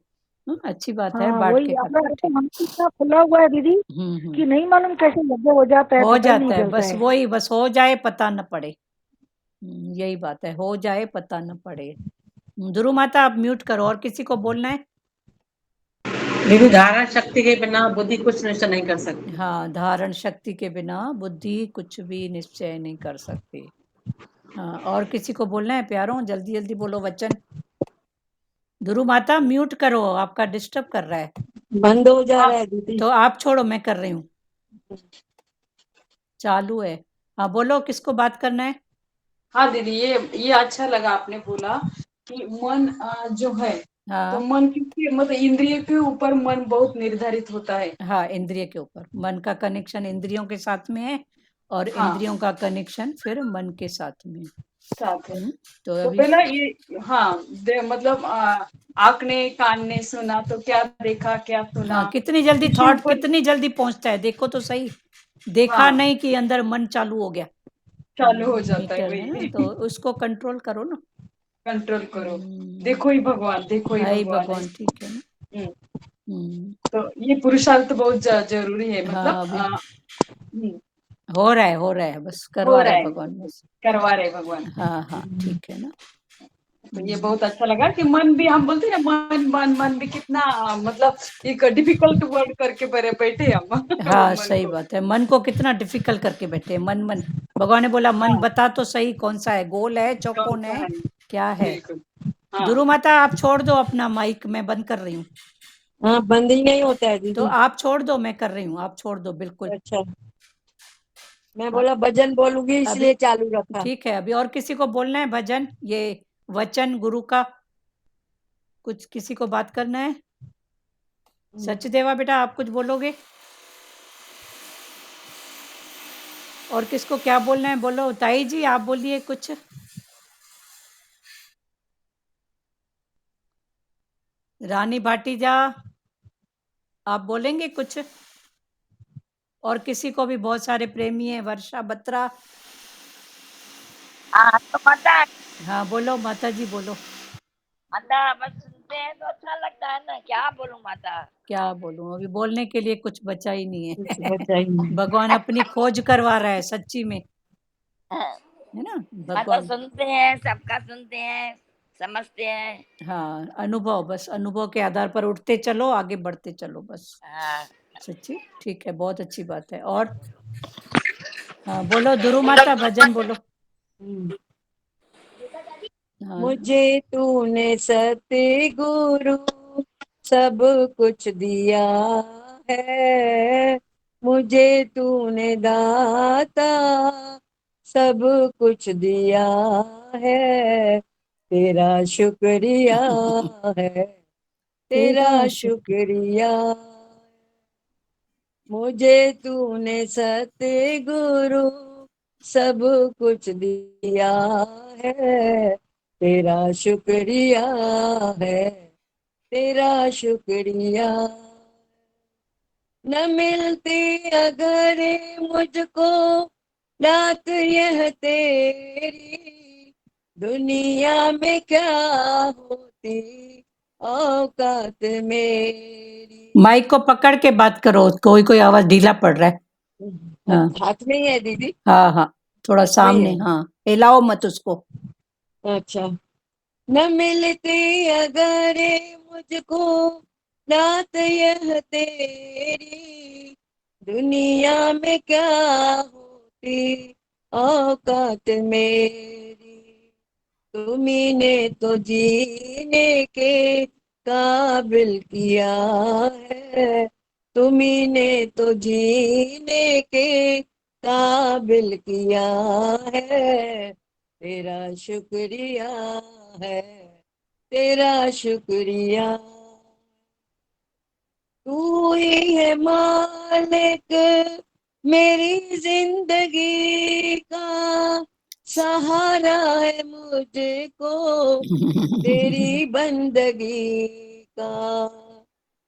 अच्छी बात है, बांट वही के अपना खाते। मन इतना खुला हुआ है दीदी कि नहीं मालूम कैसे लगे हो जाता है, हो पता ही नहीं जाता है चलता बस, है। वही बस हो जाए, पता न पड़े। यही बात है, हो जाए पता न पड़े। ध्रुव माता आप म्यूट करो, और किसी को बोलना है? दीदी धारण शक्ति के बिना बुद्धि कुछ निश्चय नहीं कर सकती। हाँ, धारण शक्ति के बिना बुद्धि कुछ भी निश्चय नहीं कर सकती। हाँ, और किसी को बोलना है प्यारों? जल्दी जल्दी बोलो वचन। ध्रुव माता म्यूट करो, आपका डिस्टर्ब कर रहा है, बंद हो जा रहा है दीदी। तो आप छोड़ो, मैं कर रही हूँ, चालू है। हाँ बोलो, किसको बात करना है? हाँ दीदी, ये अच्छा लगा आपने बोला कि मन जो है, हाँ, तो मन की मतलब इंद्रिय के ऊपर मन बहुत निर्धारित होता है। हाँ, इंद्रिय के ऊपर, मन का कनेक्शन इंद्रियों के साथ में है, और इंद्रियों का कनेक्शन फिर मन के साथ में साथ है। तो तो अभी पहला ये मतलब आँख ने कान ने सुना, तो क्या देखा क्या सुना। हाँ, कितनी जल्दी उसके थॉट ऊपर कितनी जल्दी पहुंचता है, देखो तो सही। देखा हाँ। नहीं कि अंदर मन चालू हो गया, चालू हो जाता है मीटर है ना, वही। तो उसको कंट्रोल करो ना। कंट्रोल करो, देखो ही भगवान, देखो ही हाय भगवान भगवान, ठीक है ना। हम्म। तो ये पुरुषार्थ बहुत जरूरी है, मतलब हाँ, अभी हम्म, हो रहा है, बस हो करवा रहा रहे है, भगवान बस। करवा रहे भगवान। हाँ हाँ, ठीक है ना। तो ये बहुत अच्छा लगा कि मन भी, हम बोलते हैं ना मन मन मन भी कितना मतलब एक डिफिकल्ट वर्ड करके बैठे हम हाँ, मन सही को। बात है, मन को कितना डिफिकल्ट करके बैठे हैं। मन भगवान ने बोला मन हाँ, बता तो सही, कौन सा है, गोल है, कौन चौकोन सा है, है? क्या है। बिल्कुल। हाँ दुरु माता आप छोड़ दो अपना माइक, मैं बंद कर रही हूँ। हाँ, बंद ही नहीं होता है तो दीदी। आप छोड़ दो, मैं कर रही हूँ, आप छोड़ दो बिल्कुल। अच्छा, मैं हाँ, बोला भजन बोलूंगी अभी इसलिए चालू रखा। ठीक है, अभी और किसी को बोलना है भजन, ये वचन गुरु का, कुछ किसी को बात करना है। सचदेवा बेटा आप कुछ बोलोगे, और किसको क्या बोलना है बोलो। ताई जी आप बोलिए कुछ। रानी भाटीजा आप बोलेंगे कुछ, और किसी को भी, बहुत सारे प्रेमी है, वर्षा बत्रा। हाँ तो माता, हाँ बोलो माता जी बोलो। माता बस सुनते हैं तो अच्छा लगता है ना, क्या बोलूं माता। क्या बोलूं, अभी बोलने के लिए कुछ बचा ही नहीं कुछ है। बचा ही नहीं। भगवान अपनी खोज करवा रहा है सच्ची में, है ना माता भगवान। सुनते हैं, सबका सुनते हैं, समझते हैं। हाँ, अनुभव, बस अनुभव के आधार पर उठते चलो, आगे बढ़ते चलो बस। हाँ। सच्ची, ठीक है, बहुत अच्छी बात है। और हाँ बोलो दुरु माता भजन बोलो। हाँ, मुझे तूने सतगुरु सब कुछ दिया है, मुझे तूने दाता सब कुछ दिया है, तेरा शुक्रिया है, तेरा शुक्रिया। मुझे तूने सतगुरु सब कुछ दिया है, तेरा शुक्रिया है, तेरा शुक्रिया। न मिलती अगर मुझको रात यह तेरी, दुनिया में क्या होती औकात मेरी। माइक को पकड़ के बात करो, कोई कोई आवाज ढीला पड़ रहा है। हाँ हाथ में ही है दीदी। हाँ हाँ, थोड़ा नहीं सामने, है। हाँ हिलाओ मत उसको। अच्छा। न मिलती अगर मुझको रात यह तेरी, दुनिया में क्या होती औकात मेरी। तुम्ही ने तो जीने के काबिल किया है, तुम्ही ने तो जीने के काबिल किया है, तेरा शुक्रिया है, तेरा शुक्रिया। तू ही है मालिक मेरी जिंदगी का, सहारा है मुझको तेरी बंदगी का।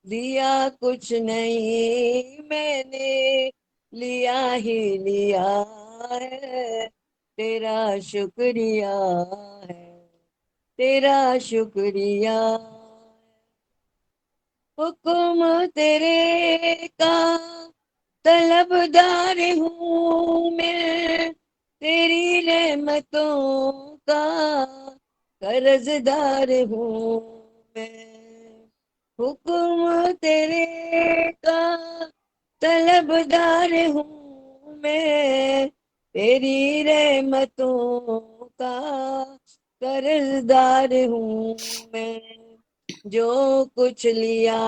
दिया कुछ नहीं मैंने, लिया ही लिया है, तेरा शुक्रिया है, तेरा शुक्रिया। हुक्म तेरे का तलबदार हूँ मैं, तेरी रहमतों का कर्जदार हूँ मैं। हुक्म तेरे का तलबदार हूँ मैं, तेरी रहमतों का कर्जदार हूँ मैं। जो कुछ लिया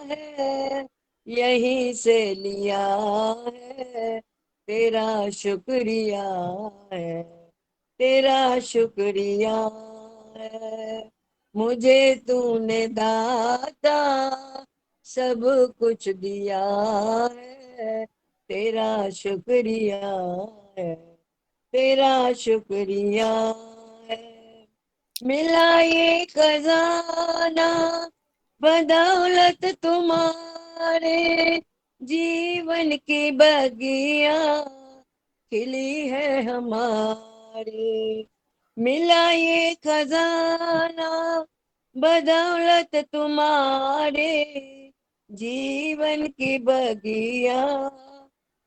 है यहीं से लिया है, तेरा शुक्रिया है, तेरा शुक्रिया है। मुझे तूने दाता सब कुछ दिया है, तेरा शुक्रिया है, तेरा शुक्रिया है। मिला ये खजाना बदौलत तुम्हारे, जीवन की बगिया खिली है हमारी, मिला ये खजाना बदौलत तुम्हारे, जीवन की बगिया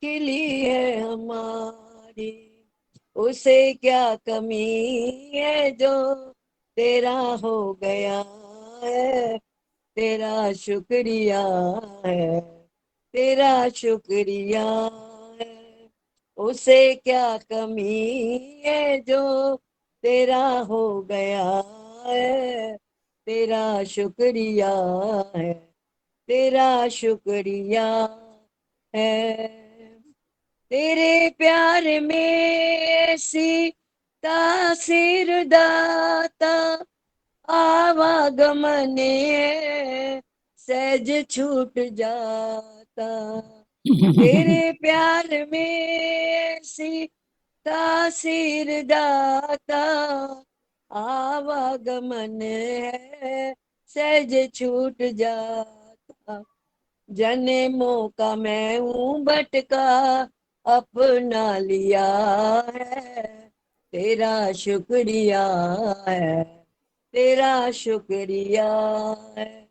खिली है हमारी, उसे क्या कमी है जो तेरा हो गया है, तेरा शुक्रिया है, तेरा शुक्रिया है, उसे क्या कमी है जो तेरा हो गया है, तेरा शुक्रिया है, तेरा शुक्रिया है, तेरे प्यार में ऐसी तासीर दाता आवागमन है सहज छूट जाता, तेरे प्यार में ऐसी तासीर दाता आवागमन है सहज छूट जाता, जन्मों का मैं हूँ भटका अपना लिया है, तेरा शुक्रिया है, तेरा शुक्रिया है,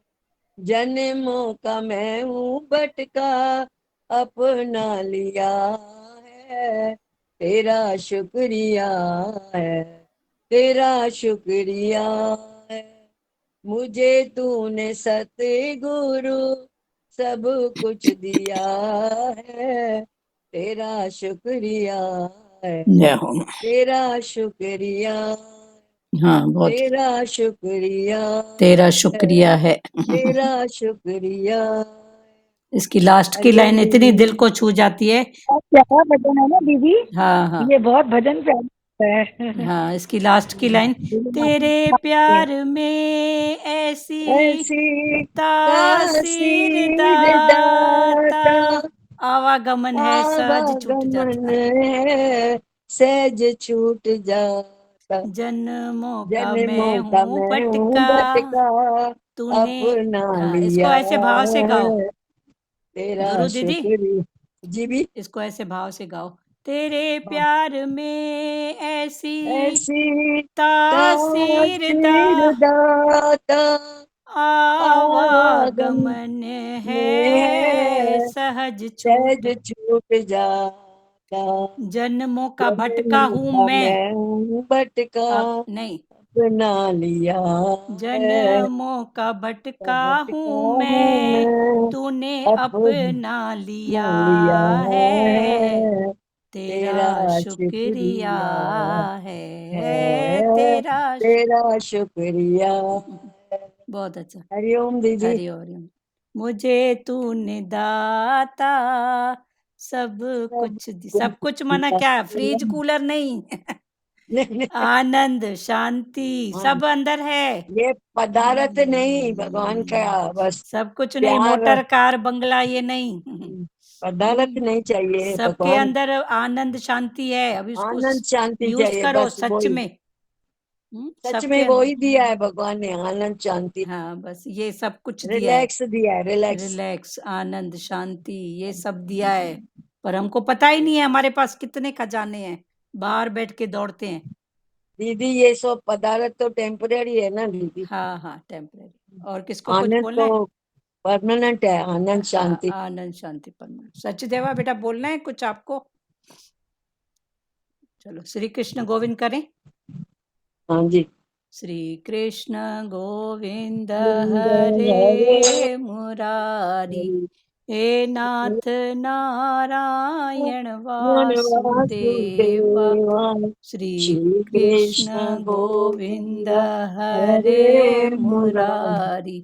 जन्मों का मैं हूँ भटका अपना लिया है, तेरा शुक्रिया है, तेरा शुक्रिया है, मुझे तूने सतगुरु सब कुछ दिया है, तेरा शुक्रिया है, जय हो। तेरा शुक्रिया, हाँ, बहुत तेरा शुक्रिया, तेरा शुक्रिया है। तेरा शुक्रिया। इसकी लास्ट की लाइन हरिओम इतनी दिल को छू जाती है। बहुत प्यारा भजन है ना दीदी, हाँ हाँ ये बहुत भजन प्यारा है। हाँ, इसकी लास्ट की लाइन, तेरे प्यार में ऐसी ऐसी तासीर तासीर दाता दाता आवागमन है सहज छूट आवागमन जाता, है सहज छूट जाता, जन्मों का मैं जन्मों का हूँ मैं हूँ भटका भटका तूने। अपना हाँ, इसको लिया ऐसे भाव से गाओ है, तेरा गुरु दीदी, शुक्रिया। जी भी इसको ऐसे भाव से गाओ, तेरे प्यार में ऐसी ऐसी तासीर दा तासीर दाता आवागमन आवागमन है है सहज छूट, सहज छूट जाता, जन्मों का भटका जन्मों हूँ का मैं, मैं हूँ भटका अब नहीं, अपना लिया है, जन्मों का भटका भटका हूँ हूँ मैं, मैं तूने अपना अपना लिया लिया है, है, तेरा तेरा शुक्रिया शुक्रिया है, है, तेरा तेरा शुक्रिया है। बहुत अच्छा। हरिओम दीदी। हरि हरिओम। मुझे तूने दाता सब सब कुछ कुछ सब कुछ माना दिया। क्या, फ्रिज कूलर नहीं नहीं, आनंद शांति हाँ, सब अंदर है, ये पदार्थ नहीं भगवान का, बस सब कुछ नहीं, प्यार, मोटर कार बंगला ये नहीं पदार्थ नहीं चाहिए सबके भगवान, अंदर आनंद शांति है, अभी उसको आनंद शांति यूज चाहिए, करो बस सच वही, में। सच सबके में वही दिया है भगवान ने, आनंद शांति, हाँ, बस ये सब कुछ दिया है, रिलैक्स दिया है, रिलैक्स। रिलैक्स आनंद शांति ये सब दिया है, पर हमको पता ही नहीं है हमारे पास कितने खजाने हैं, बाहर बैठ के दौड़ते हैं। दीदी ये सब पदार्थ तो टेम्परेरी है ना दीदी, हाँ हाँ, टेम्परेरी। और किसको कुछ आनंद बोलना है? तो परमानेंट है, आनंद शांति। आनंद शांति परमानेंट। सचदेवा बेटा बोलना है कुछ आपको? चलो श्री कृष्ण गोविंद करें। हाँ जी। श्री कृष्ण गोविंद हरे हरे मुरारी, हे नाथ नारायण वासुदेवा, वासुदेवा, श्री श्री कृष्ण कृष्ण गोविंद गोविंद हरे हरे मुरारी, मुरारी,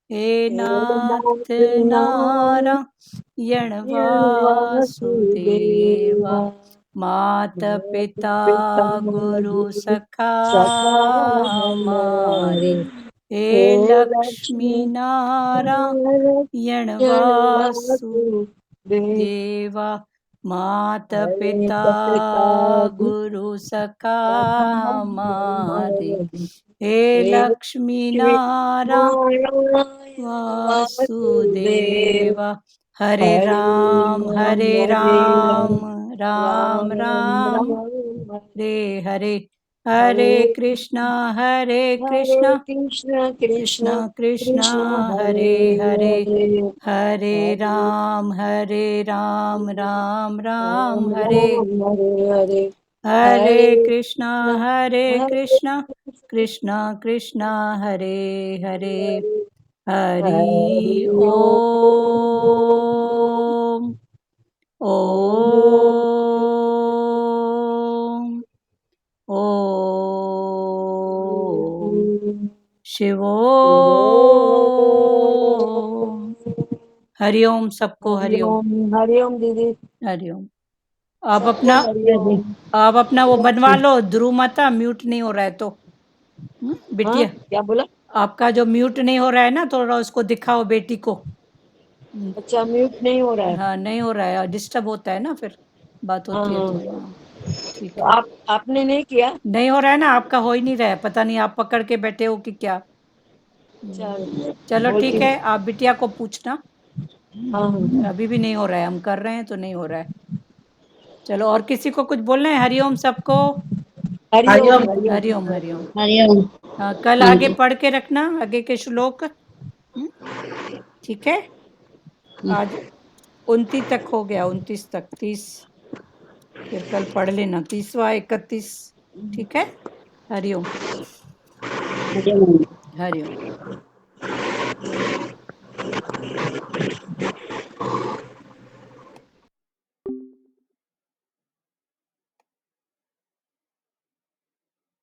हे हे नाथ नाथ नारायण वासुदेवा, वासुदेवा, मात माता पिता पिता गुरु गुरु सखा सखा हमारे, हमारे, हे हे लक्ष्मी लक्ष्मी नारायण वासुदेवा, वासुदेवा, मात हरे पिता पिता गुरु सखा हमारे, हमारे, हे हे लक्ष्मी लक्ष्मी नारायण नारायण वासुदेवा, वासुदेवा, हरे राम हरे राम राम राम राम राम हरे हरे हरे कृष्णा हरे कृष्णा कृष्ण कृष्ण कृष्णा कृष्णा कृष्ण हरे हरे हरे हरे राम राम राम हरे हरे हरे हरे कृष्णा हरे कृष्णा कृष्णा कृष्णा हरे हरे हरि हरि ओम ओम ओम शिवोम हरिओम सबको हरिओम हरिओम दीदी हरिओम। आप सबको अपना हरिओम। आप अपना वो बनवा लो ध्रुव माता, म्यूट नहीं हो रहा है तो हाँ बिटिया क्या बोला? आपका जो म्यूट नहीं हो रहा है ना, थोड़ा उसको दिखाओ बेटी को। अच्छा म्यूट नहीं हो रहा है। हाँ नहीं हो रहा है, डिस्टर्ब होता है ना फिर बात हाँ होती है तो। हाँ हाँ ठीक तो है। आपने नहीं किया? नहीं हो रहा है ना, आपका हो ही नहीं रहा है, पता नहीं आप पकड़ के बैठे हो कि क्या। चलो बोलती ठीक हूँ। है, आप बिटिया को पूछना। हाँ हाँ अभी भी नहीं हो रहा है, हम कर रहे हैं तो नहीं हो रहा है। चलो, और किसी को कुछ बोलना है? हरिओम सबको। हरिओम हरिओम हरिओम। हरिओम। हाँ, कल हाँ आगे जी। पढ़ के रखना, आगे के श्लोक। ठीक है। आज 29 तक हो गया, 29 तक, 30 फिर कल पढ़ लेना, 30वां 31। ठीक है। हरिओम हरिओम। हरिओम।